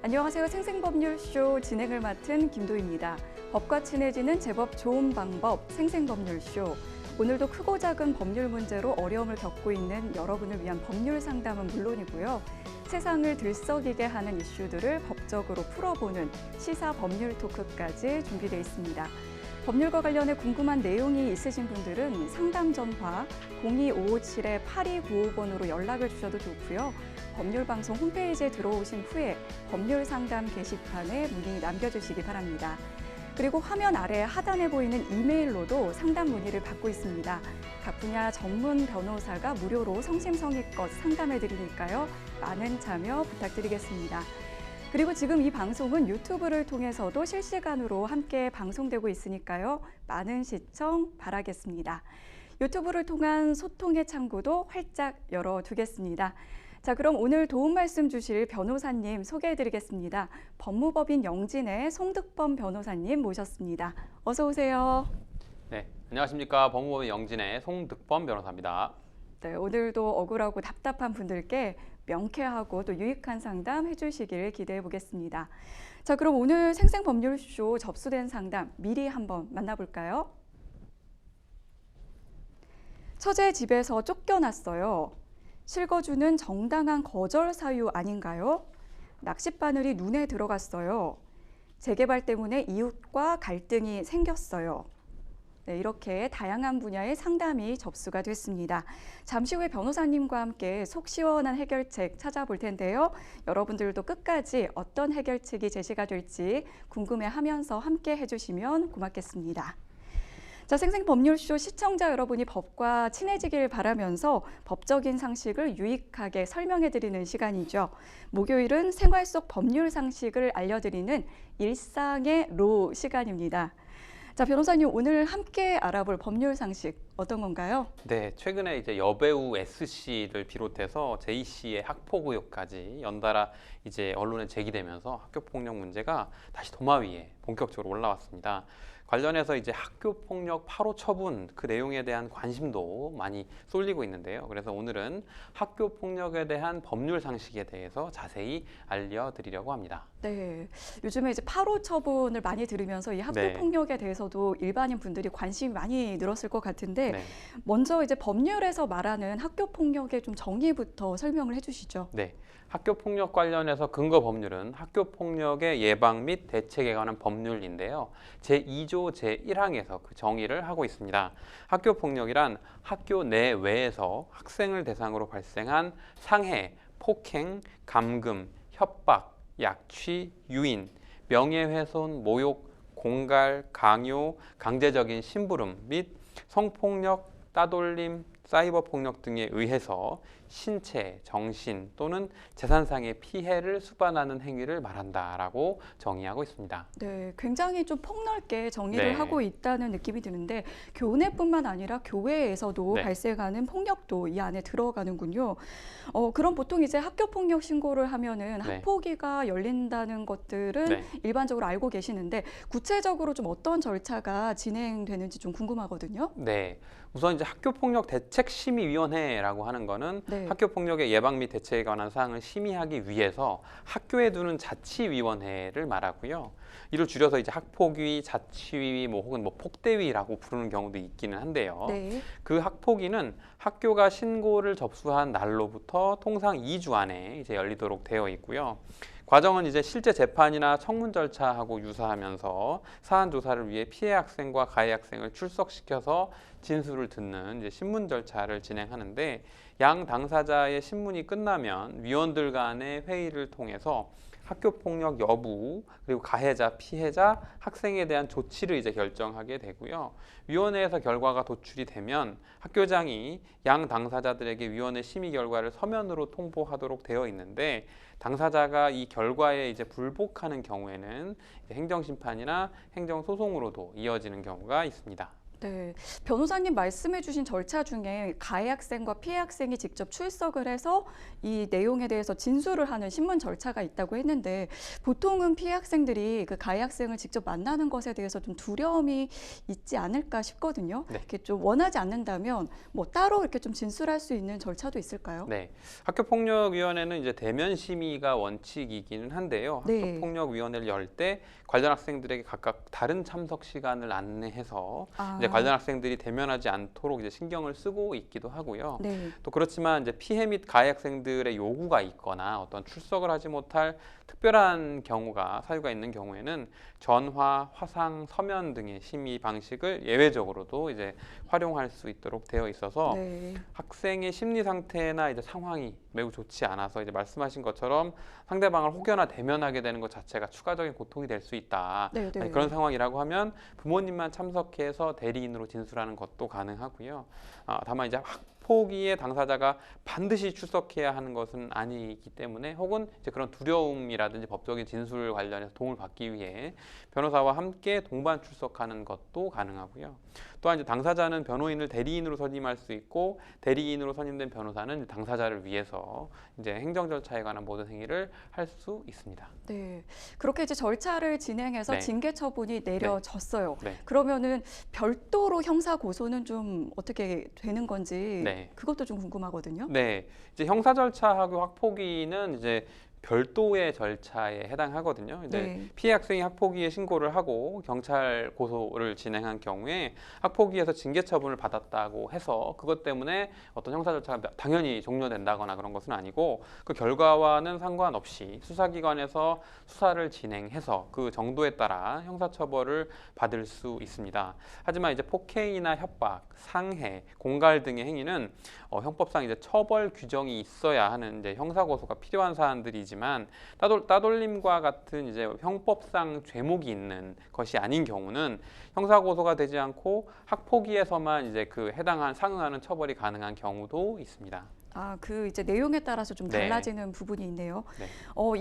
안녕하세요. 생생법률쇼 진행을 맡은 김도희입니다. 법과 친해지는 제법 좋은 방법 생생법률쇼. 오늘도 크고 작은 법률 문제로 어려움을 겪고 있는 여러분을 위한 법률 상담은 물론이고요. 세상을 들썩이게 하는 이슈들을 법적으로 풀어보는 시사 법률 토크까지 준비되어 있습니다. 법률과 관련해 궁금한 내용이 있으신 분들은 상담 전화 02557-8295번으로 연락을 주셔도 좋고요. 법률방송 홈페이지에 들어오신 후에 법률상담 게시판에 문의 남겨주시기 바랍니다. 그리고 화면 아래 하단에 보이는 이메일로도 상담 문의를 받고 있습니다. 각 분야 전문 변호사가 무료로 성심성의껏 상담해 드리니까요. 많은 참여 부탁드리겠습니다. 그리고 지금 이 방송은 유튜브를 통해서도 실시간으로 함께 방송되고 있으니까요. 많은 시청 바라겠습니다. 유튜브를 통한 소통의 창구도 활짝 열어두겠습니다. 자, 그럼 오늘 도움 말씀 주실 변호사님 소개해드리겠습니다. 법무법인 영진의 송득범 변호사님 모셨습니다. 어서 오세요. 네, 안녕하십니까. 법무법인 영진의 송득범 변호사입니다. 네, 오늘도 억울하고 답답한 분들께 명쾌하고 또 유익한 상담 해주시길 기대해 보겠습니다. 자, 그럼 오늘 생생법률쇼 접수된 상담 미리 한번 만나볼까요? 처제 집에서 쫓겨났어요. 실거주는 정당한 거절 사유 아닌가요? 낚싯바늘이 눈에 들어갔어요. 재개발 때문에 이웃과 갈등이 생겼어요. 네, 이렇게 다양한 분야의 상담이 접수가 됐습니다. 잠시 후에 변호사님과 함께 속 시원한 해결책 찾아볼 텐데요. 여러분들도 끝까지 어떤 해결책이 제시가 될지 궁금해하면서 함께 해주시면 고맙겠습니다. 자, 생생법률쇼 시청자 여러분이 법과 친해지길 바라면서 법적인 상식을 유익하게 설명해드리는 시간이죠. 목요일은 생활 속 법률 상식을 알려드리는 일상의 로 시간입니다. 자, 변호사님 오늘 함께 알아볼 법률 상식 어떤 건가요? 네, 최근에 이제 여배우 S씨를 비롯해서 J씨의 학폭 의혹까지 연달아 이제 언론에 제기되면서 학교폭력 문제가 다시 도마 위에 본격적으로 올라왔습니다. 관련해서 이제 학교폭력 8호 처분 그 내용에 대한 관심도 많이 쏠리고 있는데요. 그래서 오늘은 학교폭력에 대한 법률 상식에 대해서 자세히 알려드리려고 합니다. 네, 요즘에 이제 8호 처분을 많이 들으면서 이 학교폭력에 대해서도 일반인 분들이 관심이 많이 늘었을 것 같은데 네. 먼저 이제 법률에서 말하는 학교폭력의 좀 정의부터 설명을 해주시죠. 네, 학교폭력 관련해서 근거 법률은 학교폭력의 예방 및 대책에 관한 법률인데요. 제2조 제1항에서 그 정의를 하고 있습니다. 학교폭력이란 학교 내외에서 학생을 대상으로 발생한 상해, 폭행, 감금, 협박, 약취, 유인, 명예훼손, 모욕, 공갈, 강요, 강제적인 심부름 및 성폭력, 따돌림, 사이버 폭력 등에 의해서 신체, 정신 또는 재산상의 피해를 수반하는 행위를 말한다라고 정의하고 있습니다. 네, 굉장히 좀 폭넓게 정의를 네. 하고 있다는 느낌이 드는데 교내뿐만 아니라 교외에서도 네. 발생하는 폭력도 이 안에 들어가는군요. 그럼 보통 이제 학교 폭력 신고를 하면은 네. 학폭위가 열린다는 것들은 네. 일반적으로 알고 계시는데 구체적으로 좀 어떤 절차가 진행되는지 좀 궁금하거든요. 네, 우선 이제 학교폭력 대책심의위원회라고 하는 거는 네. 학교폭력의 예방 및 대책에 관한 사항을 심의하기 위해서 학교에 두는 자치위원회를 말하고요. 이를 줄여서 이제 학폭위, 자치위, 혹은 폭대위라고 부르는 경우도 있기는 한데요. 네. 그 학폭위는 학교가 신고를 접수한 날로부터 통상 2주 안에 이제 열리도록 되어 있고요. 과정은 이제 실제 재판이나 청문 절차하고 유사하면서 사안 조사를 위해 피해 학생과 가해 학생을 출석시켜서 진술을 듣는 이제 신문 절차를 진행하는데 양 당사자의 신문이 끝나면 위원들 간의 회의를 통해서 학교폭력 여부 그리고 가해자, 피해자, 학생에 대한 조치를 이제 결정하게 되고요. 위원회에서 결과가 도출이 되면 학교장이 양 당사자들에게 위원회 심의 결과를 서면으로 통보하도록 되어 있는데 당사자가 이 결과에 이제 불복하는 경우에는 행정심판이나 행정소송으로도 이어지는 경우가 있습니다. 네, 변호사님 말씀해주신 절차 중에 가해 학생과 피해 학생이 직접 출석을 해서 이 내용에 대해서 진술을 하는 신문 절차가 있다고 했는데 보통은 피해 학생들이 그 가해 학생을 직접 만나는 것에 대해서 좀 두려움이 있지 않을까 싶거든요. 네. 이렇게 좀 원하지 않는다면 뭐 따로 이렇게 좀 진술할 수 있는 절차도 있을까요? 네, 학교폭력위원회는 이제 대면 심의가 원칙이기는 한데요. 네. 학교폭력위원회를 열 때 관련 학생들에게 각각 다른 참석 시간을 안내해서 이제 아, 관련 학생들이 대면하지 않도록 이제 신경을 쓰고 있기도 하고요. 네. 또 그렇지만 이제 피해 및 가해 학생들의 요구가 있거나 어떤 출석을 하지 못할 특별한 경우가 사유가 있는 경우에는 전화, 화상, 서면 등의 심의 방식을 예외적으로도 이제 활용할 수 있도록 되어 있어서 네. 학생의 심리 상태나 이제 상황이 매우 좋지 않아서 이제 말씀하신 것처럼 상대방을 혹여나 대면하게 되는 것 자체가 추가적인 고통이 될 수 있다. 네, 네. 그런 상황이라고 하면 부모님만 참석해서 대리인으로 진술하는 것도 가능하고요. 다만 이제 학폭위의 당사자가 반드시 출석해야 하는 것은 아니기 때문에 혹은 이제 그런 두려움이라든지 법적인 진술 관련해서 도움을 받기 위해 변호사와 함께 동반 출석하는 것도 가능하고요. 또한 이제 당사자는 변호인을 대리인으로 선임할 수 있고 대리인으로 선임된 변호사는 당사자를 위해서 이제 행정 절차에 관한 모든 행위를 할 수 있습니다. 네, 그렇게 이제 절차를 진행해서 네. 징계 처분이 내려졌어요. 네. 그러면은 별도로 형사 고소는 좀 어떻게 되는 건지 네. 그것도 좀 궁금하거든요. 네, 이제 형사 절차하고 학폭위는 이제 별도의 절차에 해당하거든요. 이제 네. 피해 학생이 학폭위에 신고를 하고 경찰 고소를 진행한 경우에 학폭위에서 징계 처분을 받았다고 해서 그것 때문에 어떤 형사 절차가 당연히 종료된다거나 그런 것은 아니고 그 결과와는 상관없이 수사기관에서 수사를 진행해서 그 정도에 따라 형사처벌을 받을 수 있습니다. 하지만 이제 폭행이나 협박, 상해, 공갈 등의 행위는 형법상 이제 처벌 규정이 있어야 하는 이제 형사 고소가 필요한 사안들이지만 따돌림과 같은 이제 형법상 죄목이 있는 것이 아닌 경우는 형사 고소가 되지 않고 학폭위에서만 이제 그 해당한 상응하는 처벌이 가능한 경우도 있습니다. 아, 그 이제 내용에 따라서 좀 네. 달라지는 부분이 있네요. 네.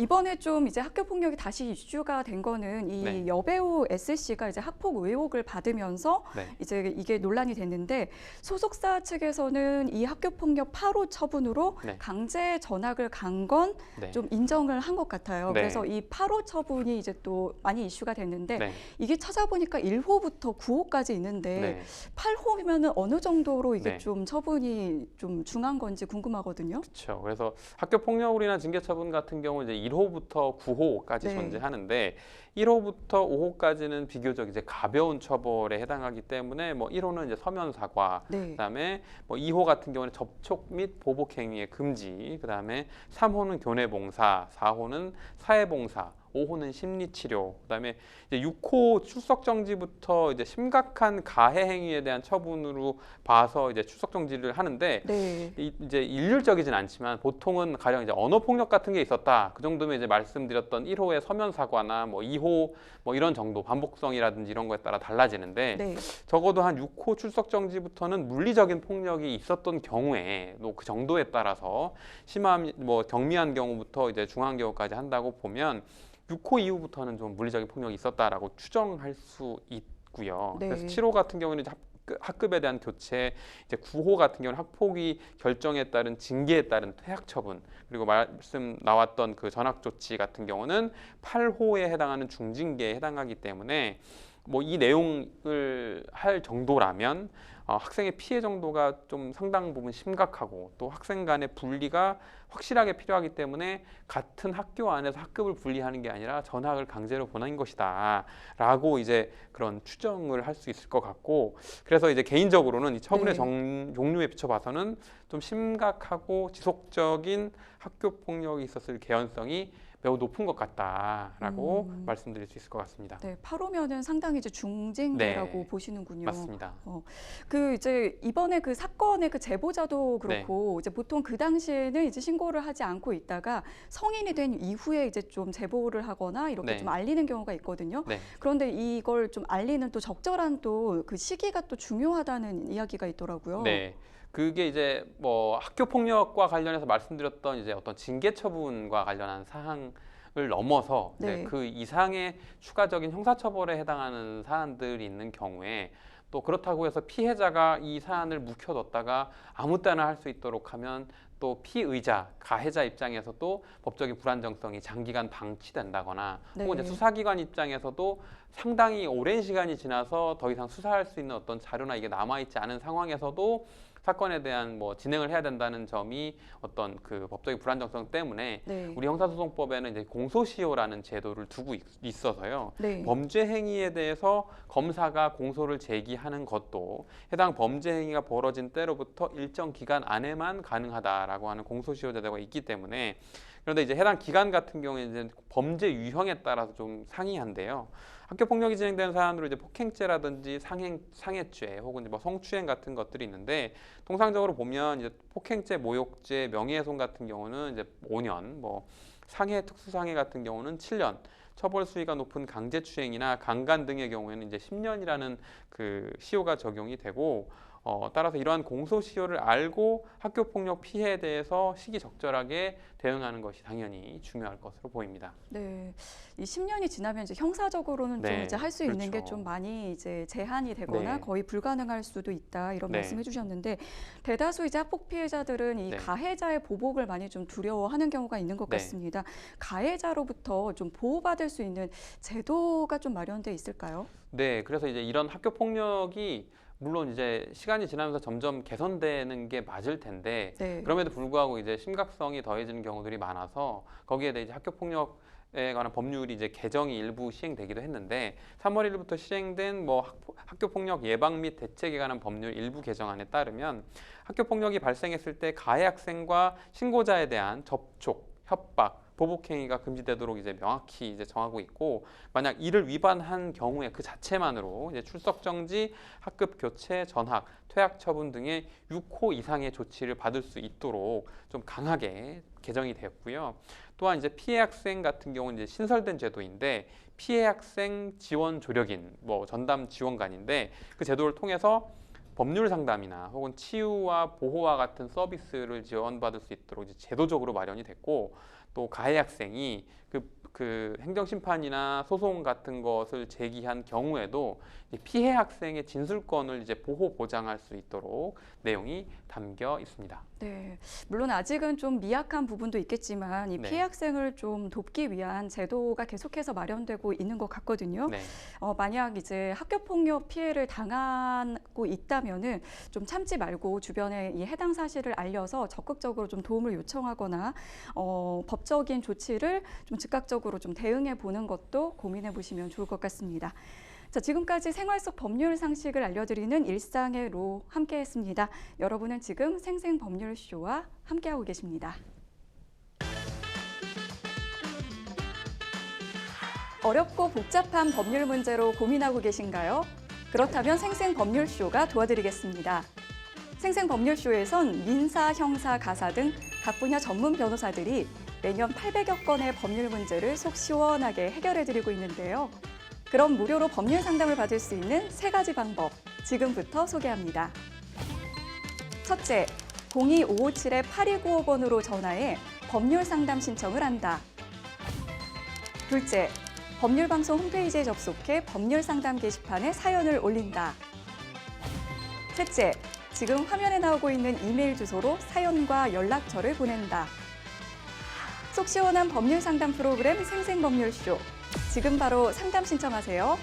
이번에 좀 이제 학교 폭력이 다시 이슈가 된 거는 이 네. 여배우 S씨가 이제 학폭 의혹을 받으면서 네. 이제 이게 논란이 됐는데 소속사 측에서는 이 학교 폭력 8호 처분으로 네. 강제 전학을 간 건 좀 네. 인정을 한 것 같아요. 네. 그래서 이 8호 처분이 이제 또 많이 이슈가 됐는데 네. 이게 찾아보니까 1호부터 9호까지 있는데 네. 8호면은 어느 정도로 이게 네. 좀 처분이 좀 중한 건지 궁금하거든요. 그렇죠. 그래서 학교 폭력물이나 징계 처분 같은 경우 이제 1호부터 9호까지 네. 존재하는데 1호부터 5호까지는 비교적 이제 가벼운 처벌에 해당하기 때문에 뭐 1호는 이제 서면 사과, 네. 그다음에 뭐 2호 같은 경우는 접촉 및 보복 행위의 금지, 그다음에 3호는 교내 봉사, 4호는 사회 봉사, 5호는 심리치료, 그다음에 이제 6호 출석 정지부터 이제 심각한 가해 행위에 대한 처분으로 봐서 이제 출석 정지를 하는데 네. 이제 일률적이진 않지만 보통은 가령 이제 언어 폭력 같은 게 있었다. 그 정도면 이제 말씀드렸던 1호의 서면 사과나 뭐 2호 뭐 이런 정도 반복성이라든지 이런 거에 따라 달라지는데 네. 적어도 한 6호 출석 정지부터는 물리적인 폭력이 있었던 경우에 또 그 정도에 따라서 심한 뭐 경미한 경우부터 이제 중한 경우까지 한다고 보면 6호 이후부터는 좀 물리적인 폭력이 있었다라고 추정할 수 있고요. 네. 그래서 7호 같은 경우는 이제 학급에 대한 교체, 이제 9호 같은 경우는 학폭위 결정에 따른 징계에 따른 퇴학 처분, 그리고 말씀 나왔던 그 전학 조치 같은 경우는 8호에 해당하는 중징계에 해당하기 때문에 뭐 이 내용을 할 정도라면 학생의 피해 정도가 좀 상당 부분 심각하고 또 학생 간의 분리가 확실하게 필요하기 때문에 같은 학교 안에서 학급을 분리하는 게 아니라 전학을 강제로 보낸 것이다 라고 이제 그런 추정을 할 수 있을 것 같고, 그래서 이제 개인적으로는 이 처분의 네. 종류에 비춰봐서는 좀 심각하고 지속적인 학교 폭력이 있었을 개연성이 매우 높은 것 같다라고 말씀드릴 수 있을 것 같습니다. 네, 8호면은 상당히 이제 중징계라고 네. 보시는군요. 맞습니다. 그 이제 이번에 그 사건의 그 제보자도 네. 그렇고 이제 보통 그 당시에는 이제 신고를 하지 않고 있다가 성인이 된 이후에 이제 좀 제보를 하거나 이렇게 네. 좀 알리는 경우가 있거든요. 네. 그런데 이걸 좀 알리는 또 적절한 또 그 시기가 또 중요하다는 이야기가 있더라고요. 네. 그게 이제 뭐 학교 폭력과 관련해서 말씀드렸던 이제 어떤 징계 처분과 관련한 사항을 넘어서 이제 네. 그 이상의 추가적인 형사처벌에 해당하는 사안들이 있는 경우에 또 그렇다고 해서 피해자가 이 사안을 묵혀뒀다가 아무 때나 할 수 있도록 하면 또 피의자, 가해자 입장에서도 법적인 불안정성이 장기간 방치된다거나 혹은 이제 네. 수사기관 입장에서도 상당히 오랜 시간이 지나서 더 이상 수사할 수 있는 어떤 자료나 이게 남아있지 않은 상황에서도 사건에 대한 뭐 진행을 해야 된다는 점이 어떤 그 법적인 불안정성 때문에 네. 우리 형사소송법에는 이제 공소시효라는 제도를 두고 있어서요. 네. 범죄 행위에 대해서 검사가 공소를 제기하는 것도 해당 범죄 행위가 벌어진 때로부터 일정 기간 안에만 가능하다라고 하는 공소시효 제도가 있기 때문에 그런데 이제 해당 기간 같은 경우에 이제 범죄 유형에 따라서 좀 상이한데요. 학교 폭력이 진행되는 사안으로 이제 폭행죄라든지 상해죄 혹은 뭐 성추행 같은 것들이 있는데 통상적으로 보면 이제 폭행죄, 모욕죄, 명예훼손 같은 경우는 이제 5년, 뭐 상해, 특수상해 같은 경우는 7년, 처벌 수위가 높은 강제추행이나 강간 등의 경우에는 이제 10년이라는 그 시효가 적용이 되고 따라서 이러한 공소시효를 알고 학교폭력 피해에 대해서 시기적절하게 대응하는 것이 당연히 중요할 것으로 보입니다. 네, 이 10년이 지나면 이제 형사적으로는 좀 네, 이제 할 수 있는 게 그렇죠. 좀 많이 이제 제한이 되거나 네. 거의 불가능할 수도 있다 이런 네. 말씀해 주셨는데 대다수 이제 학폭 피해자들은 이 네. 가해자의 보복을 많이 좀 두려워하는 경우가 있는 것 네. 같습니다. 가해자로부터 좀 보호받을 수 있는 제도가 좀 마련돼 있을까요? 네, 그래서 이제 이런 학교 폭력이 물론 이제 시간이 지나면서 점점 개선되는 게 맞을 텐데 네. 그럼에도 불구하고 이제 심각성이 더해지는 경우들이 많아서 거기에 대해 이제 학교 폭력에 관한 법률이 이제 개정이 일부 시행되기도 했는데 3월 1일부터 시행된 뭐 학교 폭력 예방 및 대책에 관한 법률 일부 개정안에 따르면 학교 폭력이 발생했을 때 가해 학생과 신고자에 대한 접촉, 협박, 보복 행위가 금지되도록 이제 명확히 이제 정하고 있고 만약 이를 위반한 경우에 그 자체만으로 이제 출석 정지, 학급 교체, 전학, 퇴학 처분 등의 6호 이상의 조치를 받을 수 있도록 좀 강하게 개정이 되었고요. 또한 이제 피해 학생 같은 경우는 이제 신설된 제도인데 피해 학생 지원 조력인 뭐 전담 지원관인데 그 제도를 통해서 법률 상담이나 혹은 치유와 보호와 같은 서비스를 지원받을 수 있도록 이제 제도적으로 마련이 됐고 또 가해 학생이 그 행정심판이나 소송 같은 것을 제기한 경우에도 피해 학생의 진술권을 이제 보호 보장할 수 있도록 내용이 담겨 있습니다. 네, 물론 아직은 좀 미약한 부분도 있겠지만 이 네. 피해 학생을 좀 돕기 위한 제도가 계속해서 마련되고 있는 것 같거든요. 네. 만약 이제 학교 폭력 피해를 당하고 있다면은 좀 참지 말고 주변에 이 해당 사실을 알려서 적극적으로 좀 도움을 요청하거나 법적인 조치를 좀 즉각적으로 좀 대응해 보는 것도 고민해 보시면 좋을 것 같습니다. 자, 지금까지 생활 속 법률 상식을 알려드리는 일상의 로 함께했습니다. 여러분은 지금 생생법률쇼와 함께하고 계십니다. 어렵고 복잡한 법률 문제로 고민하고 계신가요? 그렇다면 생생법률쇼가 도와드리겠습니다. 생생법률쇼에선 민사, 형사, 가사 등 각 분야 전문 변호사들이 매년 800여 건의 법률 문제를 속 시원하게 해결해드리고 있는데요. 그럼 무료로 법률 상담을 받을 수 있는 3가지 방법, 지금부터 소개합니다. 첫째, 02-557-8295번으로 전화해 법률 상담 신청을 한다. 둘째, 법률방송 홈페이지에 접속해 법률 상담 게시판에 사연을 올린다. 셋째, 지금 화면에 나오고 있는 이메일 주소로 사연과 연락처를 보낸다. 속 시원한 법률 상담 프로그램 생생법률쇼. 지금 바로 상담 신청하세요.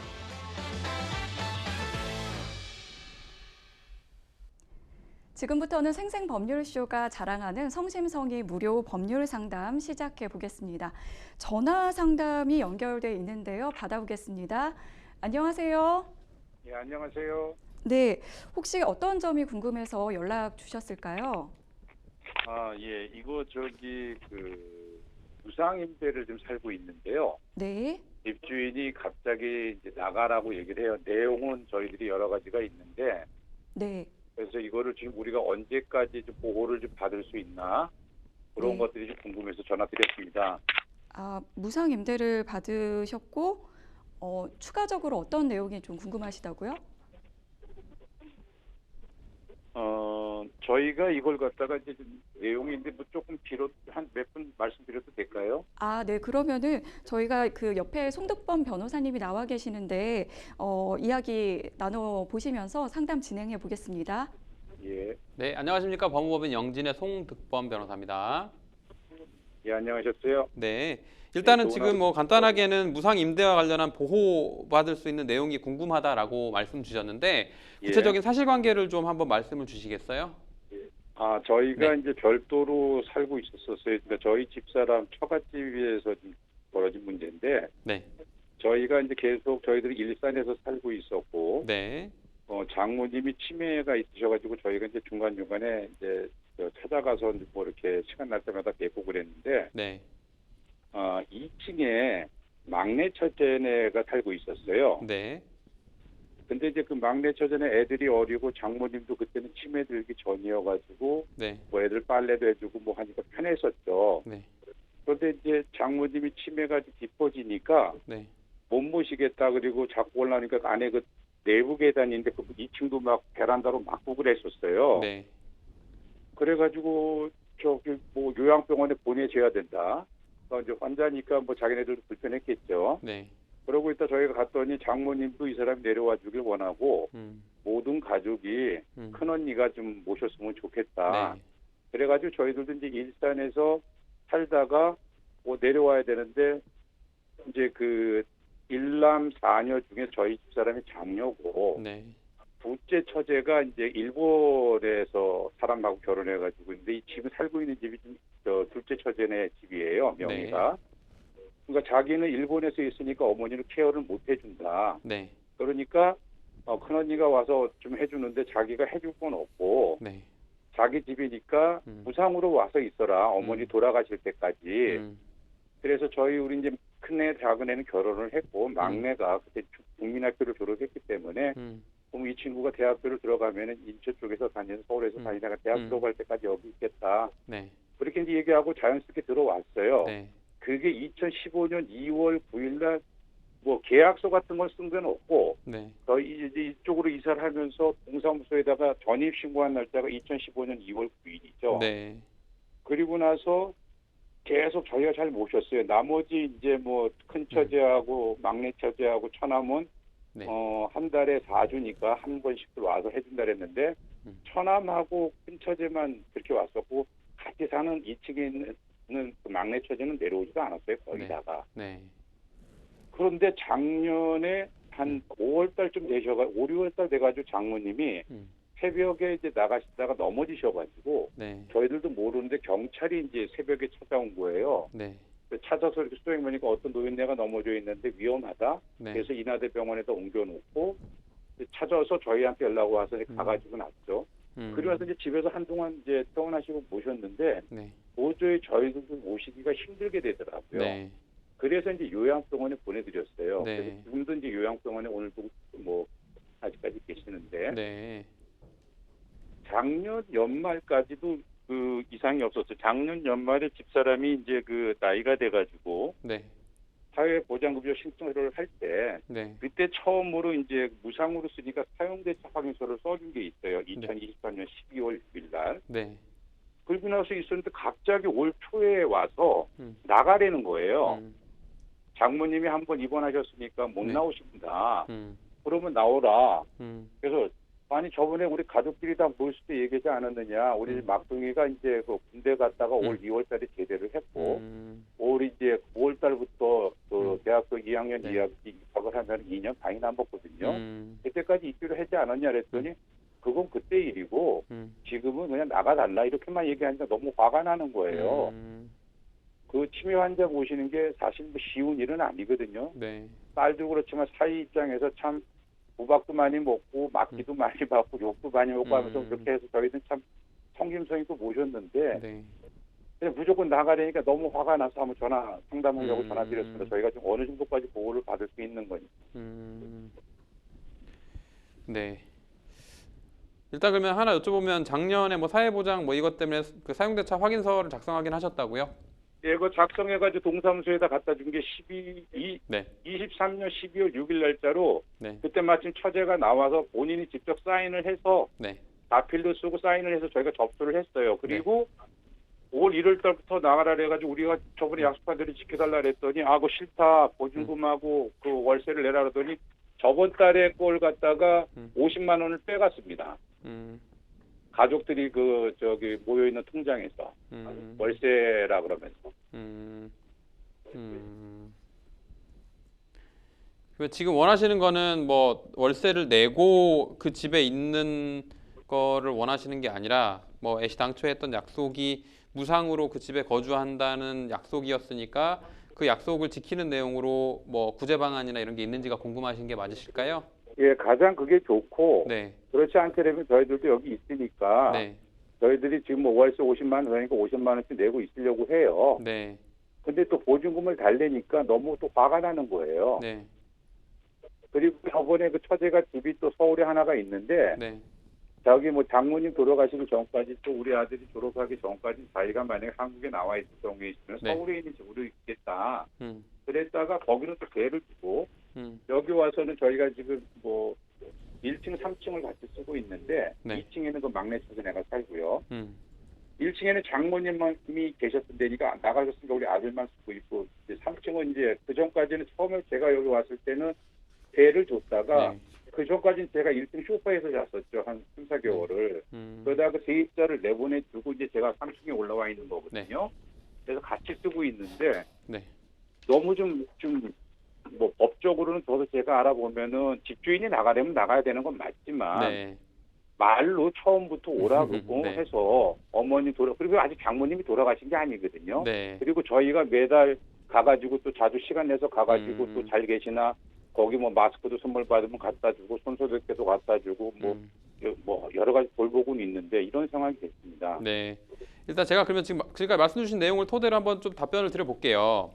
지금부터는 생생법률쇼가 자랑하는 성심성의 무료 법률 상담 시작해 보겠습니다. 전화 상담이 연결돼 있는데요. 받아보겠습니다. 안녕하세요. 예, 안녕하세요. 네, 혹시 어떤 점이 궁금해서 연락 주셨을까요? 예, 이거 무상임대를 좀 살고 있는데요. 네, 집주인이 갑자기 이제 나가라고 얘기를 해요. 내용은 저희들이 여러 가지가 있는데, 네, 그래서 이거를 지금 우리가 언제까지 좀 보호를 좀 받을 수 있나 그런 네. 것들이 좀 궁금해서 전화드렸습니다. 무상 임대를 받으셨고 추가적으로 어떤 내용이 좀 궁금하시다고요? 저희가 이걸 갖다가 이제 좀 내용인데 뭐 조금 한 몇 분 말씀드려도 될까요? 아, 네. 그러면은 저희가 그 옆에 송득범 변호사님이 나와 계시는데 이야기 나눠 보시면서 상담 진행해 보겠습니다. 예. 네, 안녕하십니까. 법무법인 영진의 송득범 변호사입니다. 예, 안녕하셨어요. 네, 일단은 네, 지금 뭐 간단하게는 무상 임대와 관련한 보호받을 수 있는 내용이 궁금하다라고 말씀 주셨는데 예. 구체적인 사실관계를 좀 한번 말씀을 주시겠어요? 저희가 네. 이제 별도로 살고 있었어요. 그러니까 저희 집사람 처갓집에서 좀 벌어진 문제인데 네, 저희가 이제 계속 저희들이 일산에서 살고 있었고 네, 장모님이 치매가 있으셔가지고 저희가 이제 중간중간에 이제 찾아가서 뭐 이렇게 시간 날 때마다 뵙고 그랬는데 네, 2층에 막내 첫째네가 살고 있었어요. 네, 근데 이제 그 막내 처제는 애들이 어리고 장모님도 그때는 치매 들기 전이어가지고 네, 뭐 애들 빨래도 해주고 뭐 하니까 편했었죠. 네, 그런데 이제 장모님이 치매가 깊어지니까 네, 못 모시겠다 그리고 자꾸 올라오니까 안에 그 내부 계단인데 그 2층도 막 베란다로 막고 그랬었어요. 네, 그래가지고 저기 뭐 요양병원에 보내줘야 된다. 그러니까 이제 환자니까 뭐 자기네들도 불편했겠죠. 네, 그러고 있다 저희가 갔더니 장모님도 이 사람이 내려와 주길 원하고 모든 가족이 큰언니가 좀 모셨으면 좋겠다. 네, 그래가지고 저희들도 이제 일산에서 살다가 뭐 내려와야 되는데 이제 그 일남 사녀 중에 저희 집사람이 장녀고 네, 둘째 처제가 이제 일본에서 사람하고 결혼해가지고 근데 이 지금 살고 있는 집이 좀 둘째 처제네 집이에요. 명의가. 그러니까 자기는 일본에서 있으니까 어머니는 케어를 못 해준다. 네, 그러니까 큰언니가 와서 좀 해주는데 자기가 해줄 건 없고 네, 자기 집이니까 무상으로 와서 있어라. 어머니 돌아가실 때까지. 그래서 우리 이제 큰애 작은애는 결혼을 했고 막내가 그때 국민학교를 졸업했기 때문에 그럼 이 친구가 대학교를 들어가면은 인천 쪽에서 다니는 서울에서 다니다가 대학 들어갈 때까지 여기 있겠다. 네, 그렇게 이제 얘기하고 자연스럽게 들어왔어요. 네, 그게 2015년 2월 9일날 뭐 계약서 같은 걸 쓴 건 없고 네, 저희 이제 이쪽으로 이사를 하면서 동사무소에다가 전입 신고한 날짜가 2015년 2월 9일이죠. 네, 그리고 나서 계속 저희가 잘 모셨어요. 나머지 이제 뭐 큰 처제하고 막내 처제하고 처남은 네. 한 달에 4주니까 한 번씩 와서 해준다 그랬는데 처남하고 큰 처제만 그렇게 왔었고 같이 사는 2층에 있는 그 막내 처제는 내려오지도 않았어요. 거기다가. 네, 그런데 작년에 한 5월 달쯤 되셔가 5, 6월 달 돼가지고 장모님이 새벽에 이제 나가시다가 넘어지셔가지고 네, 저희들도 모르는데 경찰이 이제 새벽에 찾아온 거예요. 네, 찾아서 이렇게 수행 보니까 어떤 노인네가 넘어져 있는데 위험하다. 네. 그래서 인하대병원에다 옮겨놓고 찾아서 저희한테 연락 와서 가가지고 났죠. 그리고 나서 이제 집에서 한동안 이제 퇴원하시고 모셨는데 네, 도저히 저희들도 모시기가 힘들게 되더라고요. 네, 그래서 이제 요양병원에 보내드렸어요. 네. 그래서 지금도 이제 요양병원에 오늘도 뭐 아직까지 계시는데 네, 작년 연말까지도 그 이상이 없었어요. 작년 연말에 집사람이 이제 그 나이가 돼가지고 네, 사회보장급여 신청을 할 때 네, 그때 처음으로 이제 무상으로 쓰니까 사용대차 확인서를 써준 게 있어요. 2023년 12월 6일 날. 네, 그리고 나서 있었는데 갑자기 올 초에 와서 나가라는 거예요. 장모님이 한번 입원하셨으니까 못 네. 나오신다. 음, 그러면 나오라. 음, 그래서 아니 저번에 우리 가족끼리 다 모였을 때 얘기하지 않았느냐. 우리 막둥이가 이제 그 군대 갔다가 올 2월달에 제대를 했고 올 이제 9월달부터 그 대학교 2학년 네. 2학기 입학을 하면 2년 반이 남았거든요. 그때까지 있기로 하지 않았냐 그랬더니 그건 그때 일이고 지금은 그냥 나가달라 이렇게만 얘기하니까 너무 화가 나는 거예요. 그 치매 환자 모시는 게 사실 뭐 쉬운 일은 아니거든요. 네, 딸도 그렇지만 사위 입장에서 참 구박도 많이 먹고 맞기도 많이 받고 욕도 많이 먹고 하면서 그렇게 해서 저희는 참 성김성 있고 모셨는데 네, 그냥 무조건 나가려니까 너무 화가 나서 한번 상담하려고 전화드렸습니다. 저희가 좀 어느 정도까지 보호를 받을 수 있는 건지. 네. 일단 그러면 하나 여쭤보면 작년에 뭐 사회보장 뭐 이것 때문에 그 사용대차 확인서를 작성하긴 하셨다고요? 예, 그 작성해가지고 동사무소에다 갖다 준 게 네, 23년 12월 6일 날짜로 네, 그때 마침 처제가 나와서 본인이 직접 사인을 해서 네, 다필도 쓰고 사인을 해서 저희가 접수를 했어요. 그리고 5월 1월 달부터 나가라 그래가지고 우리가 저번에 약속한 대로 지켜달라 그랬더니 그거 싫다. 보증금하고 그 월세를 내라 그러더니 저번 달에 걸 갖다가 50만 원을 빼갔습니다. 가족들이 모여있는 통장에서 월세라 그러면서. 지금 원하시는 거는 뭐 월세를 내고 그 집에 있는 거를 원하시는 게 아니라 뭐 애시당초에 했던 약속이 무상으로 그 집에 거주한다는 약속이었으니까 그 약속을 지키는 내용으로 뭐 구제 방안이나 이런 게 있는지가 궁금하신 게 맞으실까요? 예, 가장 그게 좋고 네. 그렇지 않더라면 저희들도 여기 있으니까 네. 저희들이 지금 뭐 월세 50만 원 그러니까 50만 원씩 내고 있으려고 해요. 네. 근데 또 보증금을 달래니까 너무 또 화가 나는 거예요. 네. 그리고 저번에 그 처제가 집이 또 서울에 하나가 있는데 네. 저기 뭐 장모님 돌아가시기 전까지 또 우리 아들이 졸업하기 전까지 자기가 만약에 한국에 나와 있을 경우에 있으면 네. 서울에 있는 집으로 있겠다. 그랬다가 거기는 또 배를 두고 여기 와서는 저희가 지금 뭐 1층, 3층을 같이 쓰고 있는데 네. 2층에는 그 막내 처제 내가 살고요. 1층에는 1층에는 장모님이 계셨던 데니까 나가셨으니까 우리 아들만 쓰고 있고 이제 3층은 이제 그 전까지는 처음에 제가 여기 왔을 때는 배를 줬다가 네. 그 전까지는 제가 1층 소파에서 잤었죠. 한 3, 4개월을. 그러다가 그 세입자를 내보내주고 이제 제가 3층에 올라와 있는 거거든요. 그래서 같이 쓰고 있는데 네. 너무 뭐 법적으로는 저도 제가 알아보면은 집주인이 나가려면 나가야 되는 건 맞지만 네. 말로 처음부터 오라 그러고 네. 해서 그리고 아직 장모님이 돌아가신 게 아니거든요. 네. 그리고 저희가 매달 가가지고 또 자주 시간 내서 가가지고 또 잘 계시나 거기 뭐 마스크도 선물 받으면 갖다 주고 손소독제도 갖다 주고 뭐 여러 가지 돌보고는 있는데 이런 상황이 됐습니다. 네. 일단 제가 그러면 지금까지 말씀 주신 내용을 토대로 한번 좀 답변을 드려볼게요.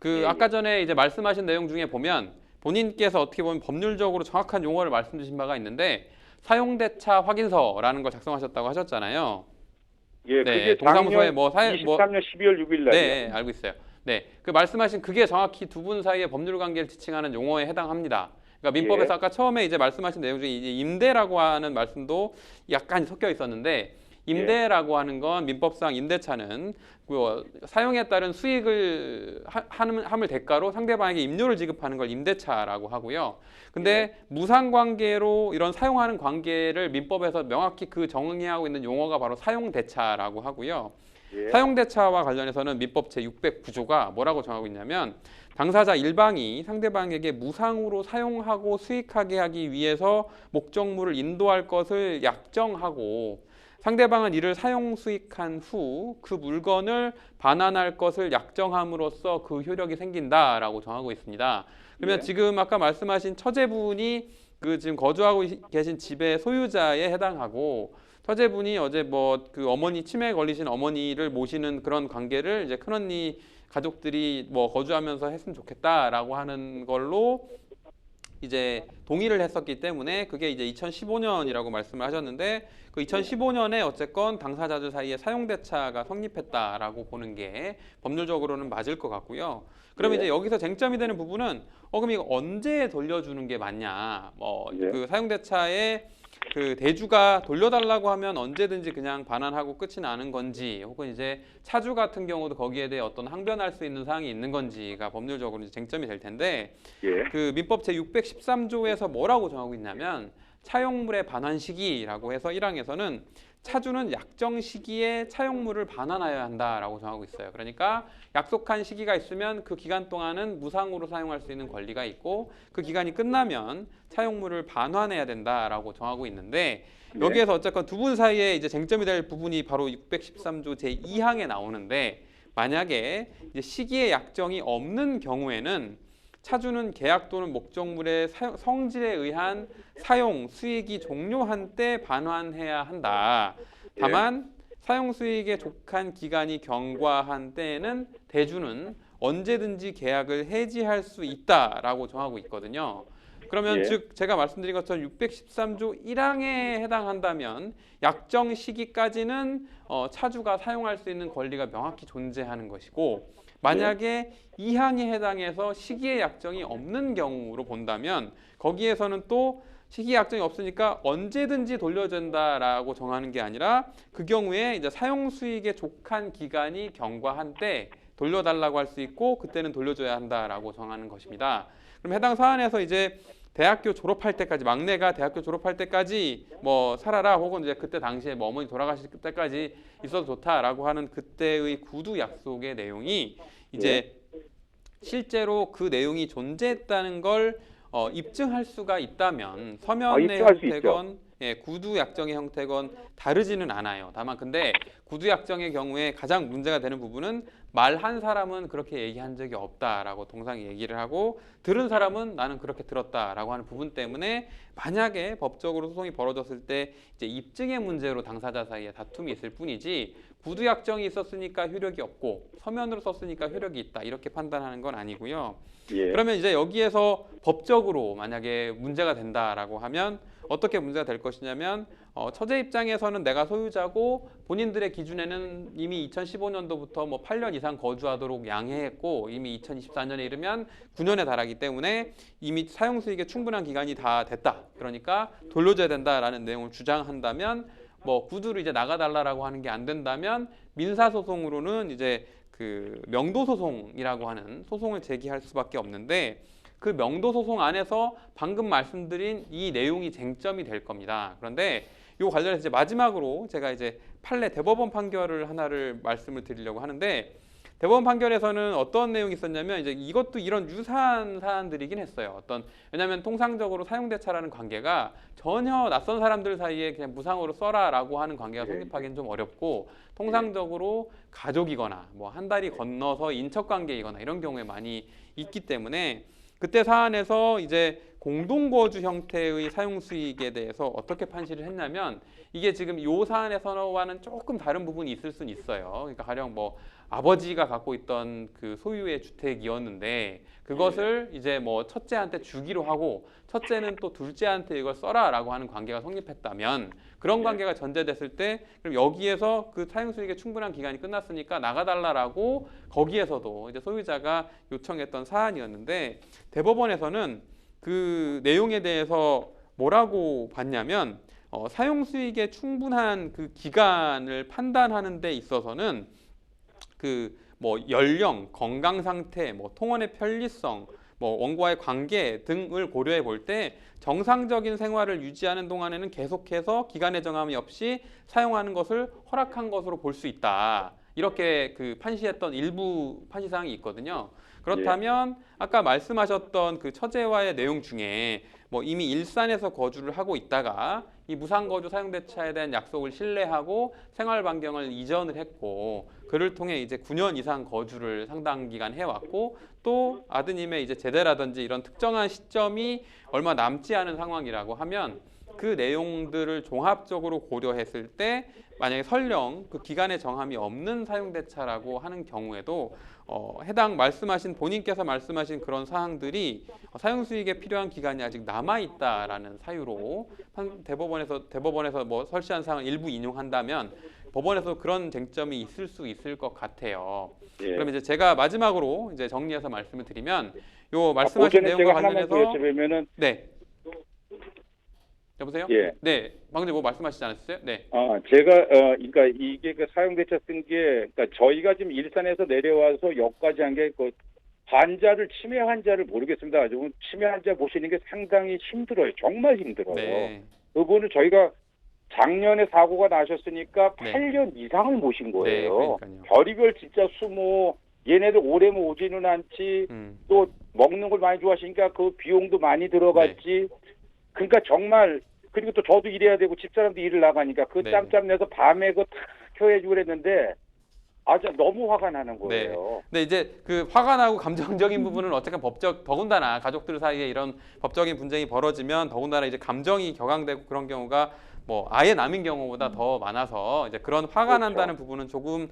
예. 아까 전에 이제 말씀하신 내용 중에 보면 본인께서 어떻게 보면 법률적으로 정확한 용어를 말씀 주신 바가 있는데 사용대차 확인서라는 걸 작성하셨다고 하셨잖아요. 예, 네, 그게 동사무소에 작년 23년 12월 6일 날이요. 네, 알고 있어요. 네, 그 말씀하신 그게 정확히 두 분 사이의 법률 관계를 지칭하는 용어에 해당합니다. 그러니까 민법에서 아까 처음에 이제 말씀하신 내용 중에 이제 임대라고 하는 말씀도 약간 섞여 있었는데 임대라고 하는 건 민법상 임대차는 그 사용에 따른 수익을 함을 대가로 상대방에게 임료를 지급하는 걸 임대차라고 하고요. 근데 무상 관계로 이런 사용하는 관계를 민법에서 명확히 그 정의하고 있는 용어가 바로 사용대차라고 하고요. 사용대차와 관련해서는 민법 제609조가 뭐라고 정하고 있냐면 당사자 일방이 상대방에게 무상으로 사용하고 수익하게 하기 위해서 목적물을 인도할 것을 약정하고 상대방은 이를 사용 수익한 후 그 물건을 반환할 것을 약정함으로써 그 효력이 생긴다라고 정하고 있습니다. 그러면 지금 아까 말씀하신 처제분이 그 지금 거주하고 계신 집의 소유자에 해당하고 처제분이 어제 뭐 그 어머니 치매에 걸리신 어머니를 모시는 그런 관계를 이제 큰언니 가족들이 뭐 거주하면서 했으면 좋겠다라고 하는 걸로 이제 동의를 했었기 때문에 그게 이제 2015년이라고 말씀을 하셨는데 그 2015년에 어쨌건 당사자들 사이에 사용대차가 성립했다라고 보는 게 법률적으로는 맞을 것 같고요. 그러면 이제 여기서 쟁점이 되는 부분은 그럼 이거 언제 돌려주는 게 맞냐? 그 사용대차에 그 대주가 돌려달라고 하면 언제든지 그냥 반환하고 끝이 나는 건지 혹은 이제 차주 같은 경우도 거기에 대해 어떤 항변할 수 있는 사항이 있는 건지가 법률적으로 이제 쟁점이 될 텐데 그 민법 제613조에서 뭐라고 정하고 있냐면 차용물의 반환 시기라고 해서 1항에서는 차주는 약정 시기에 차용물을 반환하여야 한다라고 정하고 있어요. 그러니까 약속한 시기가 있으면 그 기간 동안은 무상으로 사용할 수 있는 권리가 있고 그 기간이 끝나면 차용물을 반환해야 된다라고 정하고 있는데 여기에서 어쨌건 두 분 사이에 이제 쟁점이 될 부분이 바로 613조 제2항에 나오는데 만약에 이제 시기의 약정이 없는 경우에는 차주는 계약 또는 목적물의 성질에 의한 사용 수익이 종료한 때 반환해야 한다. 다만 사용 수익에 족한 기간이 경과한 때에는 대주는 언제든지 계약을 해지할 수 있다라고 정하고 있거든요. 그러면 즉 제가 말씀드린 것처럼 613조 1항에 해당한다면 약정 시기까지는 차주가 사용할 수 있는 권리가 명확히 존재하는 것이고 만약에 2항에 해당해서 시기의 약정이 없는 경우로 본다면 거기에서는 또 시기 약정이 없으니까 언제든지 돌려준다라고 정하는 게 아니라 그 경우에 이제 사용 수익에 족한 기간이 경과한 때 돌려달라고 할 수 있고 그때는 돌려줘야 한다라고 정하는 것입니다. 그럼 해당 사안에서 이제 대학교 졸업할 때까지 막내가 대학교 졸업할 때까지 뭐 살아라 혹은 이제 그때 당시에 뭐 어머니 돌아가실 때까지 있어도 좋다라고 하는 그때의 구두 약속의 내용이 이제 실제로 그 내용이 존재했다는 걸 입증할 수가 있다면 서면의 입증할 수 형태건 구두 약정의 형태건 다르지는 않아요. 다만 근데 구두 약정의 경우에 가장 문제가 되는 부분은 말한 사람은 그렇게 얘기한 적이 없다라고 동상이 얘기를 하고 들은 사람은 나는 그렇게 들었다라고 하는 부분 때문에 만약에 법적으로 소송이 벌어졌을 때 이제 입증의 문제로 당사자 사이에 다툼이 있을 뿐이지 구두 약정이 있었으니까 효력이 없고 서면으로 썼으니까 효력이 있다 이렇게 판단하는 건 아니고요. 예. 그러면 이제 여기에서 법적으로 만약에 문제가 된다라고 하면 어떻게 문제가 될 것이냐면 처제 입장에서는 내가 소유자고 본인들의 기준에는 이미 2015년도부터 뭐 8년 이상 거주하도록 양해했고 이미 2024년에 이르면 9년에 달하기 때문에 이미 사용 수익의 충분한 기간이 다 됐다. 그러니까 돌려줘야 된다라는 내용을 주장한다면 뭐 구두를 이제 나가달라라고 하는 게 안 된다면 민사 소송으로는 이제 그 명도 소송이라고 하는 소송을 제기할 수밖에 없는데 그 명도 소송 안에서 방금 말씀드린 이 내용이 쟁점이 될 겁니다. 그런데 이 관련해서 이제 마지막으로 제가 이제 판례 대법원 판결을 하나를 말씀을 드리려고 하는데 대법원 판결에서는 어떤 내용이 있었냐면 이제 이것도 이런 유사한 사안들이긴 했어요. 왜냐하면 통상적으로 사용대차라는 관계가 전혀 낯선 사람들 사이에 그냥 무상으로 써라라고 하는 관계가 성립하기는 좀 어렵고 통상적으로 가족이거나 뭐 한 달이 건너서 인척관계이거나 이런 경우에 많이 있기 때문에 그때 사안에서 이제 공동거주 형태의 사용수익에 대해서 어떻게 판시를 했냐면 이게 지금 이 사안에서와는 조금 다른 부분이 있을 수는 있어요. 그러니까 가령 뭐 아버지가 갖고 있던 그 소유의 주택이었는데 그것을 이제 뭐 첫째한테 주기로 하고 첫째는 또 둘째한테 이걸 써라라고 하는 관계가 성립했다면 그런 관계가 전제됐을 때 그럼 여기에서 그 사용수익의 충분한 기간이 끝났으니까 나가달라라고 거기에서도 이제 소유자가 요청했던 사안이었는데 대법원에서는 그 내용에 대해서 뭐라고 봤냐면 사용수익의 충분한 그 기간을 판단하는 데 있어서는 그 뭐 연령, 건강 상태, 뭐 통원의 편리성, 뭐 원고와의 관계 등을 고려해 볼 때 정상적인 생활을 유지하는 동안에는 계속해서 기간의 정함이 없이 사용하는 것을 허락한 것으로 볼 수 있다. 이렇게 그 판시했던 일부 판시사항이 있거든요. 그렇다면 아까 말씀하셨던 그 처제와의 내용 중에 뭐 이미 일산에서 거주를 하고 있다가 이 무상거주 사용대차에 대한 약속을 신뢰하고 생활 반경을 이전을 했고 그를 통해 이제 9년 이상 거주를 상당 기간 해왔고 또 아드님의 이제 제대라든지 이런 특정한 시점이 얼마 남지 않은 상황이라고 하면 그 내용들을 종합적으로 고려했을 때 만약에 설령 그 기간의 정함이 없는 사용대차라고 하는 경우에도 해당 말씀하신 본인께서 말씀하신 그런 사항들이 사용수익에 필요한 기간이 아직 남아있다라는 사유로 대법원에서 뭐 설치한 사항을 일부 인용한다면 법원에서 그런 쟁점이 있을 수 있을 것 같아요. 그럼 이제 제가 마지막으로 이제 정리해서 말씀을 드리면 요 말씀하신 내용과 관련해서 여쭤보면은 네. 여보세요? 예. 네. 방금 뭐 말씀하시지 않았어요? 네. 제가 그러니까 이게 그 사용대차 쓴 게 그러니까 저희가 지금 일산에서 내려와서 여기까지 한 게 그 치매 환자를 모르겠습니다. 지금 치매 환자 모시는 게 상당히 힘들어요. 정말 힘들어요. 네. 그분을 저희가 작년에 사고가 나셨으니까 네. 8년 이상을 모신 거예요. 네, 그러니까요. 별의별 진짜 수모 얘네들 오래면 오지는 않지 또 먹는 걸 많이 좋아하시니까 그 비용도 많이 들어갔지. 그러니까 정말 그리고 또 저도 일해야 되고 집사람도 일을 나가니까 그 네. 짬짬 내서 밤에 그거 다 켜해주고 그랬는데 아주 너무 화가 나는 거예요. 네. 이제 그 화가 나고 감정적인 부분은 어쨌든 더군다나 가족들 사이에 이런 법적인 분쟁이 벌어지면 더군다나 이제 감정이 격앙되고 그런 경우가 뭐 아예 남인 경우보다 더 많아서 이제 그런 화가 그렇죠. 난다는 부분은 조금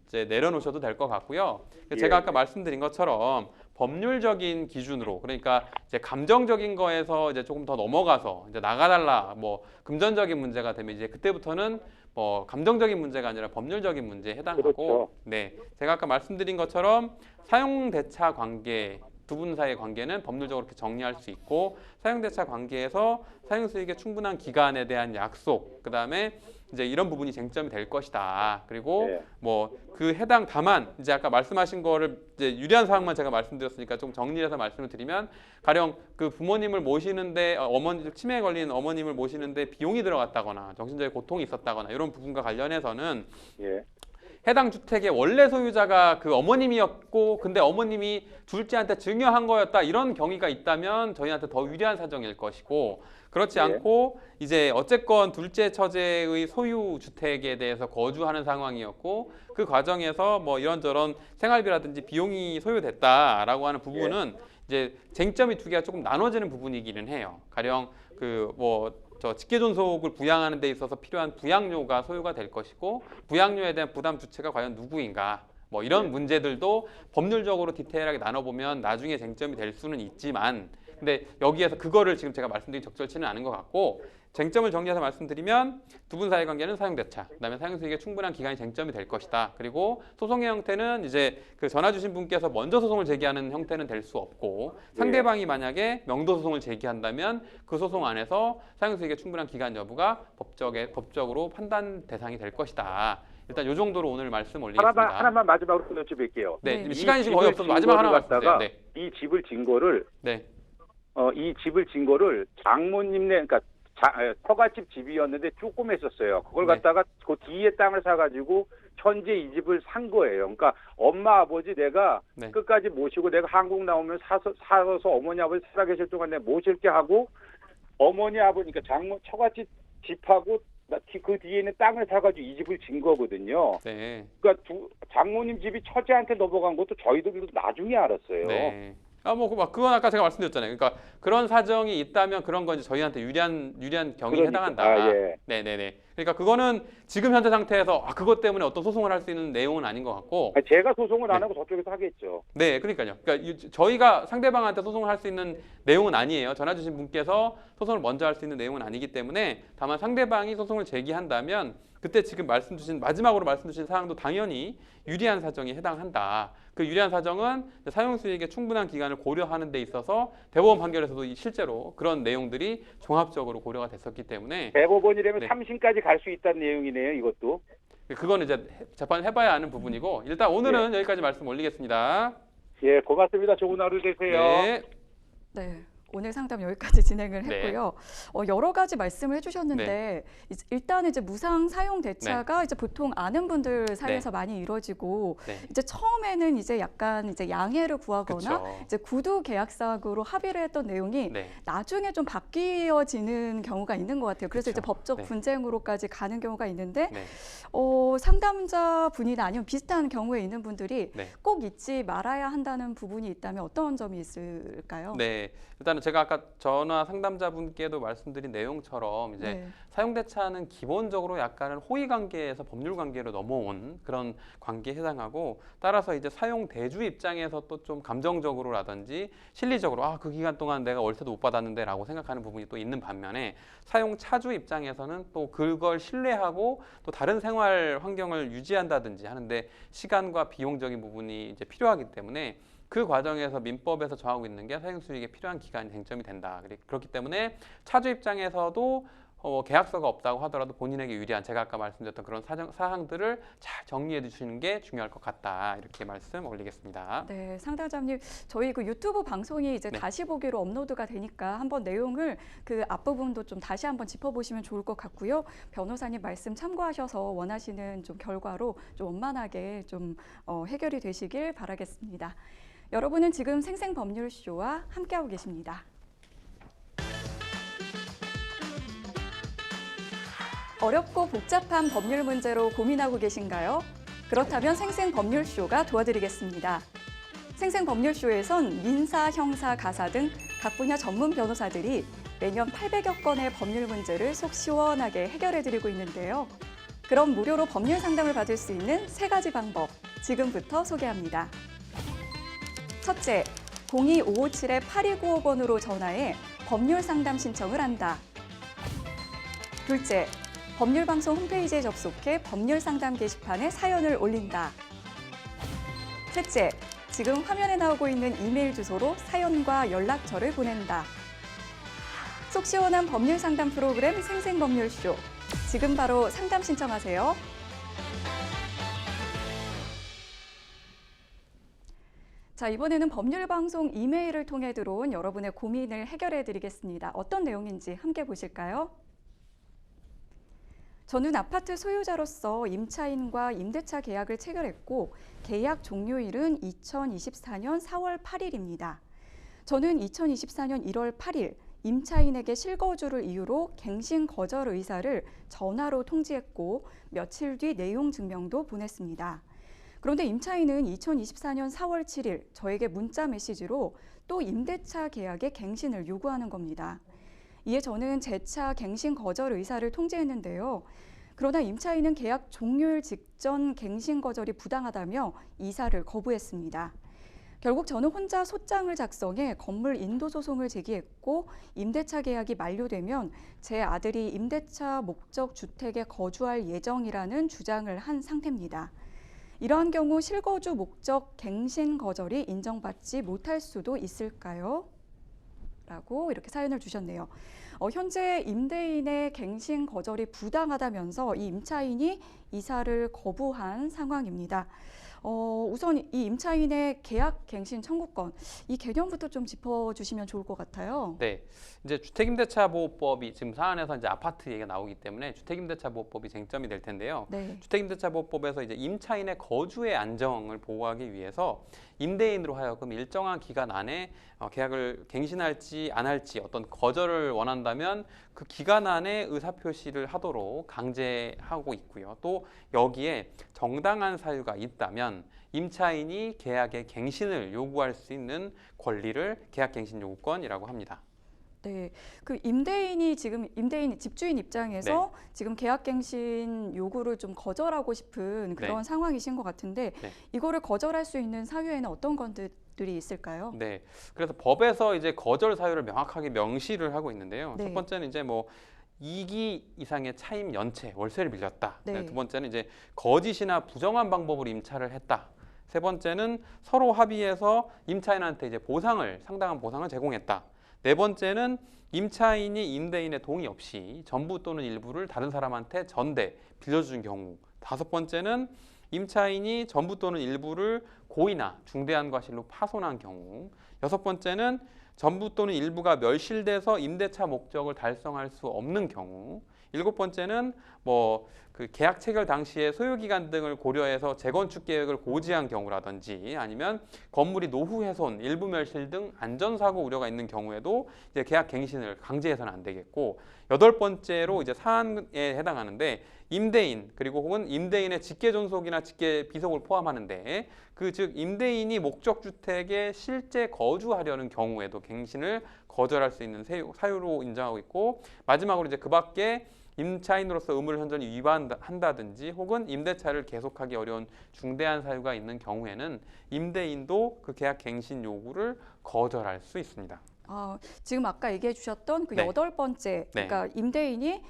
이제 내려놓으셔도 될 것 같고요. 제가 아까 말씀드린 것처럼 법률적인 기준으로 그러니까 이제 감정적인 거에서 이제 조금 더 넘어가서 이제 나가달라 뭐 금전적인 문제가 되면 이제 그때부터는 뭐 감정적인 문제가 아니라 법률적인 문제에 해당하고 그렇죠. 네 제가 아까 말씀드린 것처럼 사용대차 관계 두 분 사이의 관계는 법률적으로 이렇게 정리할 수 있고 사용대차 관계에서 사용수익의 충분한 기간에 대한 약속, 그다음에 이제 이런 부분이 쟁점이 될 것이다. 그리고 네. 뭐 그 해당 다만 이제 아까 말씀하신 거를 이제 유리한 사항만 제가 말씀드렸으니까 좀 정리해서 말씀을 드리면 가령 그 부모님을 모시는데 어머니 치매에 걸린 어머님을 모시는데 비용이 들어갔다거나 정신적인 고통이 있었다거나 이런 부분과 관련해서는 예. 해당 주택의 원래 소유자가 그 어머님이었고 근데 어머님이 둘째한테 증여한 거였다 이런 경위가 있다면 저희한테 더 유리한 사정일 것이고 그렇지 네. 않고 이제 어쨌건 둘째 처제의 소유 주택에 대해서 거주하는 상황이었고 그 과정에서 뭐 이런저런 생활비라든지 비용이 소요됐다라고 하는 부분은 이제 쟁점이 두 개가 조금 나눠지는 부분이기는 해요. 가령 그 뭐 저 직계존속을 부양하는 데 있어서 필요한 부양료가 소요가 될 것이고 부양료에 대한 부담 주체가 과연 누구인가 뭐 이런 문제들도 법률적으로 디테일하게 나눠보면 나중에 쟁점이 될 수는 있지만 근데 여기에서 그거를 지금 제가 말씀드리기 적절치는 않은 것 같고 쟁점을 정리해서 말씀드리면 두 분 사이 관계는 사용대차, 그다음에 사용수익의 충분한 기간이 쟁점이 될 것이다. 그리고 소송의 형태는 이제 그 전화 주신 분께서 먼저 소송을 제기하는 형태는 될 수 없고 상대방이 만약에 명도 소송을 제기한다면 그 소송 안에서 사용수익의 충분한 기간 여부가 법적으로 판단 대상이 될 것이다. 일단 이 정도로 오늘 말씀 올리겠습니다. 하나만 마지막으로 여쭤볼게요. 네, 네. 시간이 지금 거의 없어서 마지막 하나 갖다가 네, 이 집을 진 거를 네. 이 집을 진 거를 장모님네 그러니까 처갓집 집이었는데 조그맸었어요. 그걸 네. 갖다가 그 뒤에 땅을 사가지고 현재 이 집을 산 거예요. 그러니까 엄마 아버지 내가 네. 끝까지 모시고 내가 한국 나오면 살아서 어머니 아버지 살아계실 동안 내가 모실게 하고 어머니 아버지 그러니까 처갓집 집하고 그 뒤에 있는 땅을 사가지고 이 집을 진 거거든요. 네. 그러니까 장모님 집이 처제한테 넘어간 것도 저희도 나중에 알았어요. 네. 그건 아까 제가 말씀드렸잖아요. 그러니까 그런 사정이 있다면 그런 건 이제 저희한테 유리한 경위에 그러니까. 해당한다. 예. 네네네. 그러니까 그거는 지금 현재 상태에서 그것 때문에 어떤 소송을 할 수 있는 내용은 아닌 것 같고. 제가 소송을 안 네. 하고 저쪽에서 하겠죠. 네, 그러니까요. 그러니까 저희가 상대방한테 소송을 할 수 있는 내용은 아니에요. 전화 주신 분께서 소송을 먼저 할 수 있는 내용은 아니기 때문에 다만 상대방이 소송을 제기한다면 그때 지금 마지막으로 말씀 주신 사항도 당연히 유리한 사정에 해당한다. 그 유리한 사정은 사용수익의 충분한 기간을 고려하는 데 있어서 대법원 판결에서도 실제로 그런 내용들이 종합적으로 고려가 됐었기 때문에 대법원이라면 네. 3심까지 갈 수 있다는 내용이네요. 이것도. 그건 이제 재판을 해봐야 하는 부분이고 일단 오늘은 여기까지 말씀 올리겠습니다. 예, 고맙습니다. 좋은 하루 되세요. 네. 네. 오늘 상담 여기까지 진행을 네. 했고요. 여러 가지 말씀을 해주셨는데 일단은 이제 무상 사용 대차가 이제 보통 아는 분들 사이에서 많이 이루어지고 네. 이제 처음에는 이제 약간 이제 양해를 구하거나 그쵸. 이제 구두 계약상으로 합의를 했던 내용이 네. 나중에 좀 바뀌어지는 경우가 있는 것 같아요. 그래서 그쵸. 이제 법적 네. 분쟁으로까지 가는 경우가 있는데 네. 상담자 분이나 아니면 비슷한 경우에 있는 분들이 네. 꼭 잊지 말아야 한다는 부분이 있다면 어떤 점이 있을까요? 네, 일단은 제가 아까 전화 상담자분께도 말씀드린 내용처럼 이제 네. 사용대차는 기본적으로 약간은 호의 관계에서 법률 관계로 넘어온 그런 관계에 해당하고 따라서 이제 사용 대주 입장에서 또 좀 감정적으로라든지 실리적으로 그 기간 동안 내가 월세도 못 받았는데라고 생각하는 부분이 또 있는 반면에 사용 차주 입장에서는 또 그걸 신뢰하고 또 다른 생활 환경을 유지한다든지 하는데 시간과 비용적인 부분이 이제 필요하기 때문에 그 과정에서 민법에서 정하고 있는 게 사용수익에 필요한 기간이 쟁점이 된다. 그렇기 때문에 차주 입장에서도 계약서가 없다고 하더라도 본인에게 유리한 제가 아까 말씀드렸던 그런 사항들을 잘 정리해 주시는 게 중요할 것 같다. 이렇게 말씀 올리겠습니다. 네, 상담자님, 저희 그 유튜브 방송이 이제 네. 다시 보기로 업로드가 되니까 한번 내용을 그 앞부분도 좀 다시 한번 짚어보시면 좋을 것 같고요. 변호사님 말씀 참고하셔서 원하시는 좀 결과로 좀 원만하게 좀 해결이 되시길 바라겠습니다. 여러분은 지금 생생법률쇼와 함께하고 계십니다. 어렵고 복잡한 법률 문제로 고민하고 계신가요? 그렇다면 생생법률쇼가 도와드리겠습니다. 생생법률쇼에선 민사, 형사, 가사 등 각 분야 전문 변호사들이 매년 800여 건의 법률 문제를 속 시원하게 해결해드리고 있는데요. 그럼 무료로 법률 상담을 받을 수 있는 3가지 방법, 지금부터 소개합니다. 첫째, 02-557-8295번으로 전화해 법률 상담 신청을 한다. 둘째, 법률방송 홈페이지에 접속해 법률 상담 게시판에 사연을 올린다. 셋째, 지금 화면에 나오고 있는 이메일 주소로 사연과 연락처를 보낸다. 속 시원한 법률 상담 프로그램 생생법률쇼. 지금 바로 상담 신청하세요. 자, 이번에는 법률방송 이메일을 통해 들어온 여러분의 고민을 해결해 드리겠습니다. 어떤 내용인지 함께 보실까요? 저는 아파트 소유자로서 임차인과 임대차 계약을 체결했고 계약 종료일은 2024년 4월 8일입니다. 저는 2024년 1월 8일 임차인에게 실거주를 이유로 갱신 거절 의사를 전화로 통지했고 며칠 뒤 내용 증명도 보냈습니다. 그런데 임차인은 2024년 4월 7일 저에게 문자 메시지로 또 임대차 계약의 갱신을 요구하는 겁니다. 이에 저는 재차 갱신 거절 의사를 통지했는데요. 그러나 임차인은 계약 종료일 직전 갱신 거절이 부당하다며 이사를 거부했습니다. 결국 저는 혼자 소장을 작성해 건물 인도 소송을 제기했고 임대차 계약이 만료되면 제 아들이 임대차 목적 주택에 거주할 예정이라는 주장을 한 상태입니다. 이러한 경우 실거주 목적 갱신 거절이 인정받지 못할 수도 있을까요? 라고 이렇게 사연을 주셨네요. 현재 임대인의 갱신 거절이 부당하다면서 이 임차인이 이사를 거부한 상황입니다. 우선 이 임차인의 계약 갱신 청구권, 이 개념부터 좀 짚어주시면 좋을 것 같아요. 네, 이제 주택임대차보호법이 지금 사안에서 이제 아파트 얘기가 나오기 때문에 주택임대차보호법이 쟁점이 될 텐데요. 네. 주택임대차보호법에서 이제 임차인의 거주의 안정을 보호하기 위해서 임대인으로 하여금 일정한 기간 안에 계약을 갱신할지 안 할지 어떤 거절을 원한다면 그 기간 안에 의사표시를 하도록 강제하고 있고요. 또 여기에 정당한 사유가 있다면 임차인이 계약의 갱신을 요구할 수 있는 권리를 계약갱신요구권이라고 합니다. 네, 그 임대인이 지금 임대인 집주인 입장에서 지금 계약갱신 요구를 좀 거절하고 싶은 그런 상황이신 것 같은데 이거를 거절할 수 있는 사유에는 어떤 것들이 있을까요? 네, 그래서 법에서 이제 거절 사유를 명확하게 명시를 하고 있는데요. 첫 번째는 이제 뭐 2기 이상의 차임 연체, 월세를 밀렸다. 두 번째는 이제 거짓이나 부정한 방법으로 임차를 했다. 세 번째는 서로 합의해서 임차인한테 이제 상당한 보상을 제공했다. 네 번째는 임차인이 임대인의 동의 없이 전부 또는 일부를 다른 사람한테 빌려준 경우. 다섯 번째는 임차인이 전부 또는 일부를 고의나 중대한 과실로 파손한 경우. 여섯 번째는 전부 또는 일부가 멸실돼서 임대차 목적을 달성할 수 없는 경우. 일곱 번째는 그 계약 체결 당시에 소요기간 등을 고려해서 재건축 계획을 고지한 경우라든지 아니면 건물이 노후 훼손, 일부 멸실 등 안전사고 우려가 있는 경우에도 이제 계약 갱신을 강제해서는 안 되겠고, 여덟 번째로 이제 사안에 해당하는데 임대인 그리고 혹은 임대인의 직계존속이나 직계비속을 포함하는데 즉 임대인이 목적주택에 실제 거주하려는 경우에도 갱신을 거절할 수 있는 사유로 인정하고 있고, 마지막으로 이제 그 밖에 임차인으로서 의무를 현저히 위반한다든지 혹은 임대차를 계속하기 어려운 중대한 사유가 있는 경우에는 임대인도 그 계약 갱신 요구를 거절할 수 있습니다. 지금 아까 얘기해 주셨던 그 여덟 번째, 그러니까 임대인이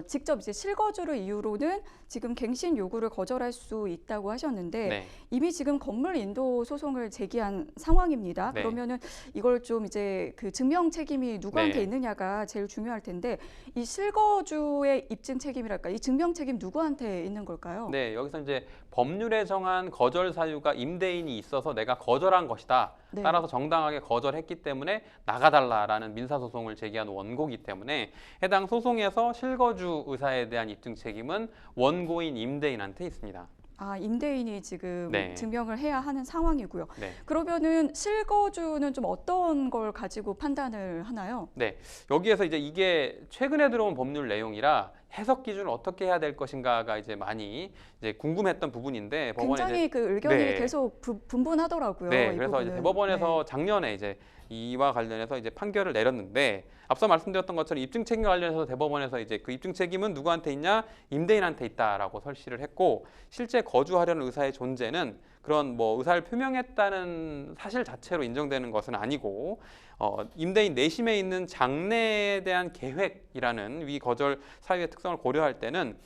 직접 이제 실거주를 이유로는 지금 갱신 요구를 거절할 수 있다고 하셨는데 이미 지금 건물 인도 소송을 제기한 상황입니다. 그러면은 이걸 좀 이제 그 증명 책임이 누구한테 있느냐가 제일 중요할 텐데 이 실거주의 입증 책임이랄까, 이 증명 책임 누구한테 있는 걸까요? 네, 여기서 이제 법률에 정한 거절 사유가 임대인이 있어서 내가 거절한 것이다. 따라서 정당하게 거절했기 때문에 나가달라라는 민사소송을 제기한 원고이기 때문에 해당 소송에서 실거주 의사에 대한 입증 책임은 원고인 임대인한테 있습니다. 임대인이 지금 증명을 해야 하는 상황이고요. 그러면은 실거주는 좀 어떤 걸 가지고 판단을 하나요? 네, 여기에서 이제 이게 최근에 들어온 법률 내용이라 해석 기준을 어떻게 해야 될 것인가가 이제 많이 이제 궁금했던 부분인데 굉장히 그 의견이 계속 분분하더라고요. 네, 그래서 이제 대법원에서 작년에 이제 이와 관련해서 이제 판결을 내렸는데 앞서 말씀드렸던 것처럼 입증 책임과 관련해서 대법원에서 이제 그 입증 책임은 누구한테 있냐? 임대인한테 있다라고 설시를 했고, 실제 거주하려는 의사의 존재는 그런 의사를 표명했다는 사실 자체로 인정되는 것은 아니고 임대인 내심에 있는 장래에 대한 계획이라는 위 거절 사유의 특성을 고려할 때는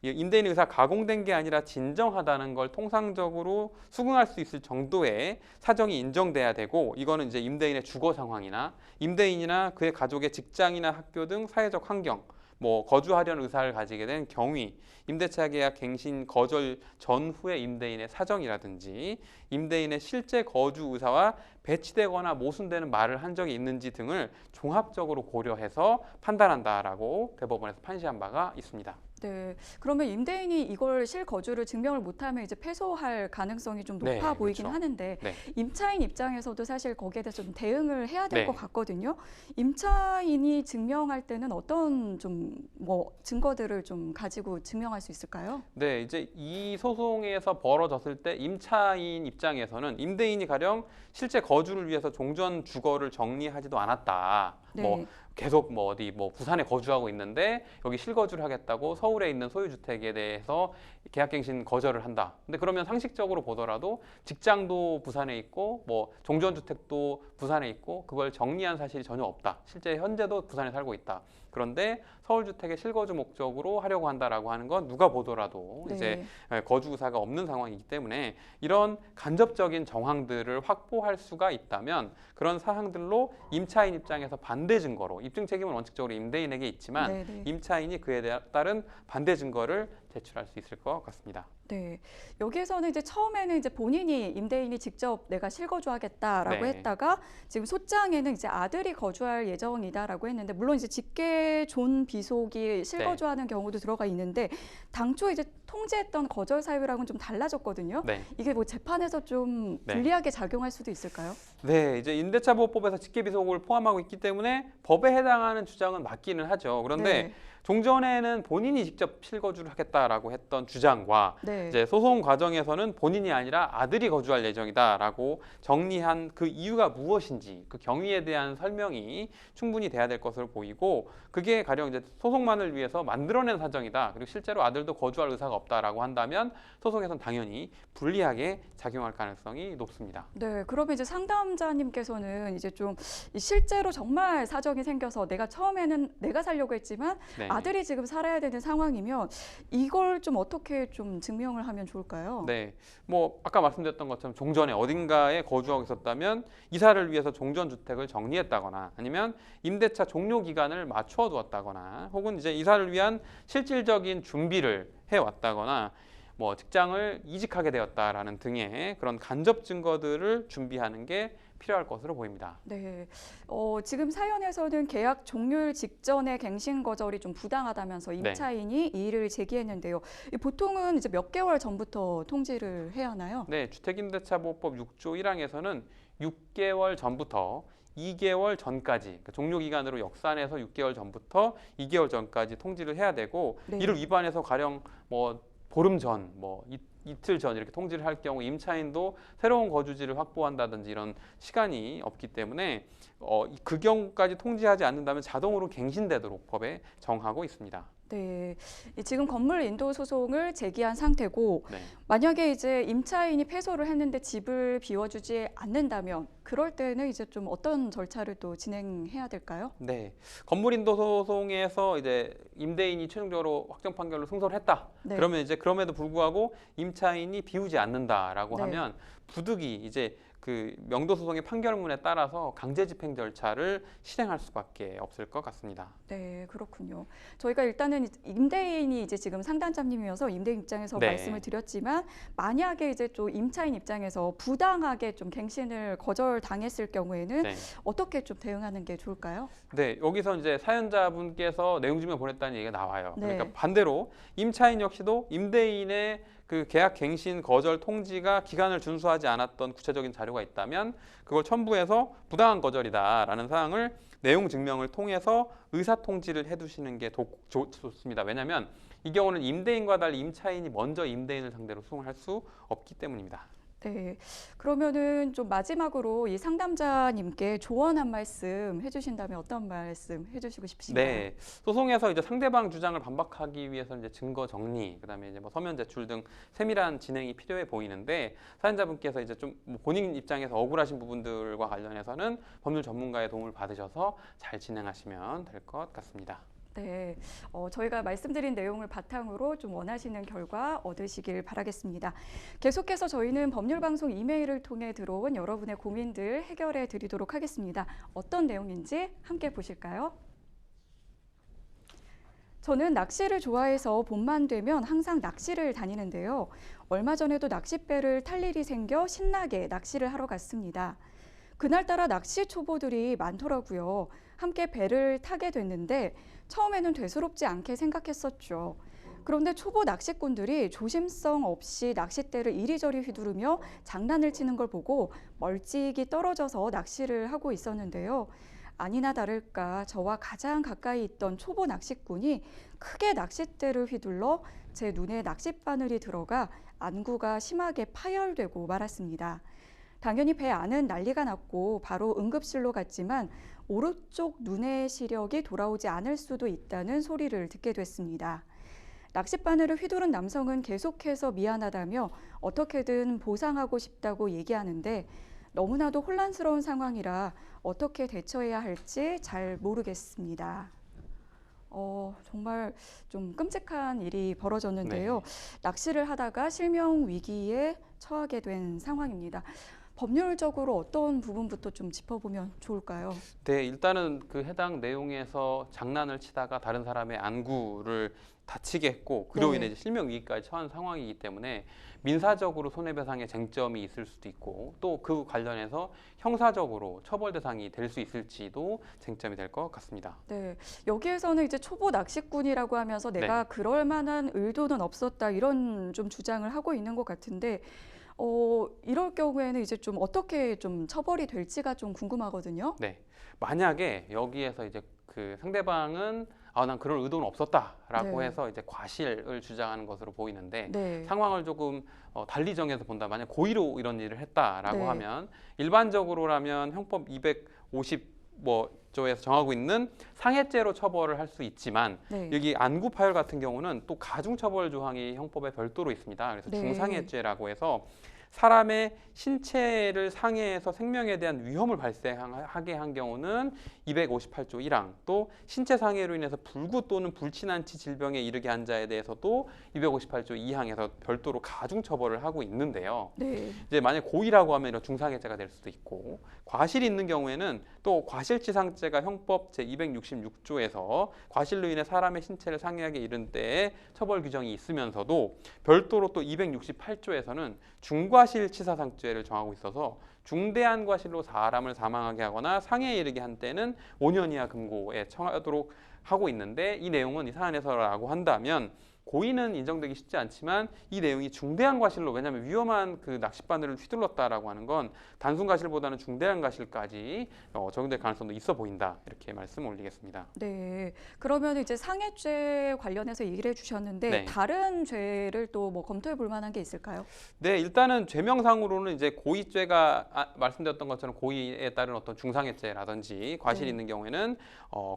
이 임대인 의사 가공된 게 아니라 진정하다는 걸 통상적으로 수긍할 수 있을 정도의 사정이 인정돼야 되고, 이거는 이제 임대인의 주거 상황이나 임대인이나 그의 가족의 직장이나 학교 등 사회적 환경, 뭐 거주하려는 의사를 가지게 된 경위, 임대차 계약 갱신 거절 전후의 임대인의 사정이라든지 임대인의 실제 거주 의사와 배치되거나 모순되는 말을 한 적이 있는지 등을 종합적으로 고려해서 판단한다라고 대법원에서 판시한 바가 있습니다. 네, 그러면 임대인이 이걸 실거주를 증명을 못하면 이제 패소할 가능성이 좀 높아 네, 보이긴 그렇죠. 하는데 네. 임차인 입장에서도 사실 거기에 대해서 좀 대응을 해야 될 네. 것 같거든요. 임차인이 증명할 때는 어떤 좀 뭐 증거들을 좀 가지고 증명할 수 있을까요? 네, 이제 이 소송에서 벌어졌을 때 임차인 입장에서는 임대인이 가령 실제 거주를 위해서 종전 주거를 정리하지도 않았다. 뭐 네. 계속 뭐 어디 뭐 부산에 거주하고 있는데 여기 실거주를 하겠다고 서울에 있는 소유주택에 대해서 계약갱신 거절을 한다. 근데 그러면 상식적으로 보더라도 직장도 부산에 있고 뭐 종전주택도 부산에 있고 그걸 정리한 사실이 전혀 없다. 실제 현재도 부산에 살고 있다. 그런데 서울주택의 실거주 목적으로 하려고 한다라고 하는 건 누가 보더라도 네. 이제 거주 의사가 없는 상황이기 때문에 이런 간접적인 정황들을 확보할 수가 있다면 그런 사항들로 임차인 입장에서 반대 증거로, 입증 책임은 원칙적으로 임대인에게 있지만 네, 네. 임차인이 그에 따른 반대 증거를 제출할 수 있을 것 같습니다. 네, 여기에서는 이제 처음에는 이제 본인이 임대인이 직접 내가 실거주하겠다라고 네. 했다가 지금 소장에는 이제 아들이 거주할 예정이다라고 했는데 물론 이제 직계 존 비속이 실거주하는 경우도 들어가 있는데 당초 이제 통지했던 거절 사유랑은 좀 달라졌거든요. 네. 이게 뭐 재판에서 좀 네. 불리하게 작용할 수도 있을까요? 네, 이제 임대차보호법에서 직계비속을 포함하고 있기 때문에 법에 해당하는 주장은 맞기는 하죠. 그런데 네. 종전에는 본인이 직접 실거주를 하겠다라고 했던 주장과 네. 이제 소송 과정에서는 본인이 아니라 아들이 거주할 예정이다라고 정리한 그 이유가 무엇인지 그 경위에 대한 설명이 충분히 돼야 될 것으로 보이고, 그게 가령 이제 소송만을 위해서 만들어낸 사정이다. 그리고 실제로 아들도 거주할 의사가 없다라고 한다면 소송에선 당연히 불리하게 작용할 가능성이 높습니다. 네, 그러면 이제 상담자님께서는 이제 좀 실제로 정말 사정이 생겨서 내가 처음에는 내가 살려고 했지만 네. 아들이 지금 살아야 되는 상황이면 이걸 좀 어떻게 좀 증명을 하면 좋을까요? 네, 뭐 아까 말씀드렸던 것처럼 종전에 어딘가에 거주하고 있었다면 이사를 위해서 종전 주택을 정리했다거나 아니면 임대차 종료 기간을 맞춰 두었다거나 혹은 이제 이사를 위한 실질적인 준비를 해 왔다거나 뭐 직장을 이직하게 되었다라는 등의 그런 간접 증거들을 준비하는 게 필요할 것으로 보입니다. 네, 지금 사연에서는 계약 종료일 직전에 갱신 거절이 좀 부당하다면서 임차인이 이의를 제기했는데요. 보통은 이제 몇 개월 전부터 통지를 해야 하나요? 네, 주택임대차보호법 6조 1항에서는 6개월 전부터 2개월 전까지, 그러니까 종료 기간으로 역산해서 6개월 전부터 2개월 전까지 통지를 해야 되고, 네. 이를 위반해서 가령 뭐 보름 전, 뭐 이틀 전 이렇게 통지를 할 경우 임차인도 새로운 거주지를 확보한다든지 이런 시간이 없기 때문에 그 경우까지 통지하지 않는다면 자동으로 갱신되도록 법에 정하고 있습니다. 네, 지금 건물 인도 소송을 제기한 상태고 네. 만약에 이제 임차인이 패소를 했는데 집을 비워주지 않는다면 그럴 때는 이제 좀 어떤 절차를 또 진행해야 될까요? 네, 건물인도 소송에서 이제 임대인이 최종적으로 확정 판결로 승소를 했다. 네. 그러면 이제 그럼에도 불구하고 임차인이 비우지 않는다라고 네. 하면 부득이 이제 그 명도 소송의 판결문에 따라서 강제 집행 절차를 실행할 수밖에 없을 것 같습니다. 네, 그렇군요. 저희가 일단은 임대인이 이제 지금 상담자님이어서 임대인 입장에서 네. 말씀을 드렸지만 만약에 이제 또 임차인 입장에서 부당하게 좀 갱신을 거절당했을 경우에는 네. 어떻게 좀 대응하는 게 좋을까요? 네, 여기서 이제 사연자분께서 내용 증명 보냈다는 얘기가 나와요. 네. 그러니까 반대로 임차인 역시도 임대인의 그 계약 갱신 거절 통지가 기간을 준수하지 않았던 구체적인 자료가 있다면 그걸 첨부해서 부당한 거절이다라는 사항을 내용 증명을 통해서 의사 통지를 해두시는 게 좋습니다. 왜냐하면 이 경우는 임대인과 달리 임차인이 먼저 임대인을 상대로 소송을 할 수 없기 때문입니다. 네, 그러면은 좀 마지막으로 이 상담자님께 조언 한 말씀 해주신다면 어떤 말씀 해주시고 싶으신가요? 네, 소송에서 이제 상대방 주장을 반박하기 위해서 이제 증거 정리, 그다음에 이제 뭐 서면 제출 등 세밀한 진행이 필요해 보이는데 사연자분께서 이제 좀 본인 입장에서 억울하신 부분들과 관련해서는 법률 전문가의 도움을 받으셔서 잘 진행하시면 될 것 같습니다. 네, 저희가 말씀드린 내용을 바탕으로 좀 원하시는 결과 얻으시길 바라겠습니다. 계속해서 저희는 법률방송 이메일을 통해 들어온 여러분의 고민들 해결해 드리도록 하겠습니다. 어떤 내용인지 함께 보실까요? 저는 낚시를 좋아해서 봄만 되면 항상 낚시를 다니는데요. 얼마 전에도 낚싯배를 탈 일이 생겨 신나게 낚시를 하러 갔습니다. 그날따라 낚시 초보들이 많더라고요. 함께 배를 타게 됐는데 처음에는 대수롭지 않게 생각했었죠. 그런데 초보 낚시꾼들이 조심성 없이 낚싯대를 이리저리 휘두르며 장난을 치는 걸 보고 멀찍이 떨어져서 낚시를 하고 있었는데요. 아니나 다를까 저와 가장 가까이 있던 초보 낚시꾼이 크게 낚싯대를 휘둘러 제 눈에 낚싯바늘이 들어가 안구가 심하게 파열되고 말았습니다. 당연히 배 안은 난리가 났고 바로 응급실로 갔지만 오른쪽 눈의 시력이 돌아오지 않을 수도 있다는 소리를 듣게 됐습니다. 낚싯바늘을 휘두른 남성은 계속해서 미안하다며 어떻게든 보상하고 싶다고 얘기하는데 너무나도 혼란스러운 상황이라 어떻게 대처해야 할지 잘 모르겠습니다. 정말 좀 끔찍한 일이 벌어졌는데요. 네. 낚시를 하다가 실명 위기에 처하게 된 상황입니다. 법률적으로 어떤 부분부터 좀 짚어보면 좋을까요? 네, 일단은 그 해당 내용에서 장난을 치다가 다른 사람의 안구를 다치게 했고 그로 네. 인해 이제 실명 위기까지 처한 상황이기 때문에 민사적으로 손해배상의 쟁점이 있을 수도 있고 또 그 관련해서 형사적으로 처벌 대상이 될 수 있을지도 쟁점이 될 것 같습니다. 네, 여기에서는 이제 초보 낚시꾼이라고 하면서 내가 그럴 만한 의도는 없었다 이런 좀 주장을 하고 있는 것 같은데 이럴 경우에는 이제 좀 어떻게 좀 처벌이 될지가 좀 궁금하거든요. 네, 만약에 여기에서 이제 그 상대방은 난 그럴 의도는 없었다라고 네. 해서 이제 과실을 주장하는 것으로 보이는데 네. 상황을 조금 달리 정해서 본다. 만약 고의로 이런 일을 했다라고 네. 하면 일반적으로라면 형법 250조에서 정하고 있는 상해죄로 처벌을 할 수 있지만 네. 여기 안구 파열 같은 경우는 또 가중처벌 조항이 형법에 별도로 있습니다. 그래서 네. 중상해죄라고 해서 사람의 신체를 상해해서 생명에 대한 위험을 발생하게 한 경우는 258조 1항, 또 신체 상해로 인해서 불구 또는 불친한치 질병에 이르게 한 자에 대해서도 258조 2항에서 별도로 가중 처벌을 하고 있는데요. 네. 이제 만약 고의라고 하면 이런 중상해죄가 될 수도 있고 과실이 있는 경우에는 또 과실치상죄가 형법 제 266조에서 과실로 인해 사람의 신체를 상해하게 이른 때에 처벌 규정이 있으면서도 별도로 또 268조에서는 중과실치사상죄를 정하고 있어서 중대한 과실로 사람을 사망하게 하거나 상해에 이르게 한 때는 5년 이하 금고에 처하도록 하고 있는데 이 내용은 이 사안에서라고 한다면 고의는 인정되기 쉽지 않지만 이 내용이 중대한 과실로 왜냐하면 위험한 그 낚싯바늘을 휘둘렀다라고 하는 건 단순 과실보다는 중대한 과실까지 적용될 가능성도 있어 보인다 이렇게 말씀 올리겠습니다. 네. 그러면 이제 상해죄 관련해서 얘기를 해주셨는데 네. 다른 죄를 또 뭐 검토해 볼 만한 게 있을까요? 네, 일단은 죄명상으로는 이제 고의죄가 말씀드렸던 것처럼 고의에 따른 어떤 중상해죄라든지 과실이 네. 있는 경우에는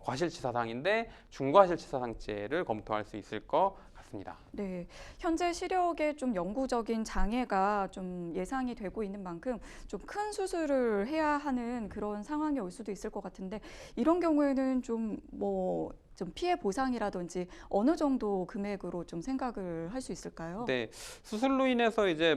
과실치사상인데 중과실치사상죄를 검토할 수 있을 것 같습니다. 네, 현재 시력에 좀 영구적인 장애가 좀 예상이 되고 있는 만큼 좀 큰 수술을 해야 하는 그런 상황이 올 수도 있을 것 같은데 이런 경우에는 좀 피해 보상이라든지 어느 정도 금액으로 좀 생각을 할 수 있을까요? 네, 수술로 인해서 이제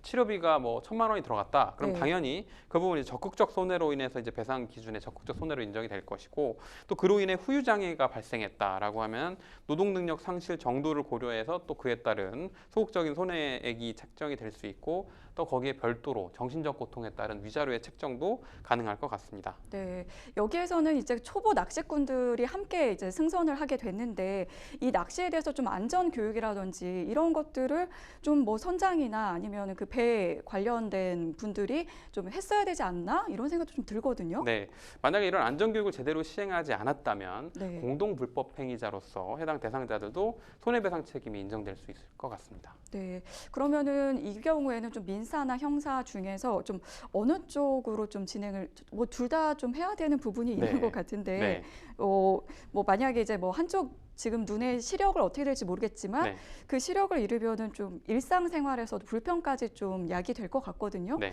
치료비가 1,000만 원이 들어갔다. 그럼 네. 당연히 그 부분이 적극적 손해로 인해서 이제 배상 기준에 적극적 손해로 인정이 될 것이고 또 그로 인해 후유 장애가 발생했다라고 하면 노동 능력 상실 정도를 고려해서 또 그에 따른 소극적인 손해액이 책정이 될 수 있고 또 거기에 별도로 정신적 고통에 따른 위자료의 책정도 가능할 것 같습니다. 네, 여기에서는 이제 초보 낚시꾼들이 함께 이제 승선을 하게 됐는데 이 낚시에 대해서 좀 안전 교육이라든지 이런 것들을 좀 선장이나 아니면 그 배 관련된 분들이 좀 했어야 되지 않나 이런 생각도 좀 들거든요. 네, 만약에 이런 안전 교육을 제대로 시행하지 않았다면 네. 공동 불법 행위자로서 해당 대상자들도 손해배상 책임이 인정될 수 있을 것 같습니다. 네, 그러면은 이 경우에는 좀 민사나 형사 중에서 좀 어느 쪽으로 좀 진행을 둘 다 좀 해야 되는 부분이 있는 네. 것 같은데 네. 만약에 이제 한쪽 지금 눈의 시력을 어떻게 될지 모르겠지만 네. 그 시력을 잃으면은 좀 일상생활에서도 불편까지 좀 야기될 것 같거든요. 네.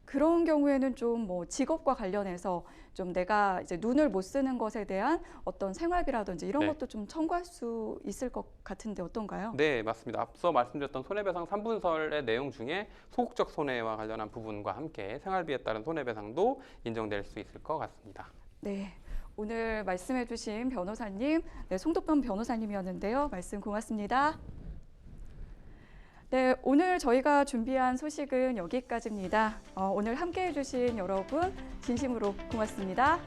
그런 경우에는 좀 뭐 직업과 관련해서 좀 내가 이제 눈을 못 쓰는 것에 대한 어떤 생활비라든지 이런 네. 것도 좀 청구할 수 있을 것 같은데 어떤가요? 네, 맞습니다. 앞서 말씀드렸던 손해배상 3분설의 내용 중에 소극적 손해와 관련한 부분과 함께 생활비에 따른 손해배상도 인정될 수 있을 것 같습니다. 네. 오늘 말씀해주신 변호사님, 네, 송도편 변호사님이었는데요. 말씀 고맙습니다. 네, 오늘 저희가 준비한 소식은 여기까지입니다. 오늘 함께해 주신 여러분 진심으로 고맙습니다.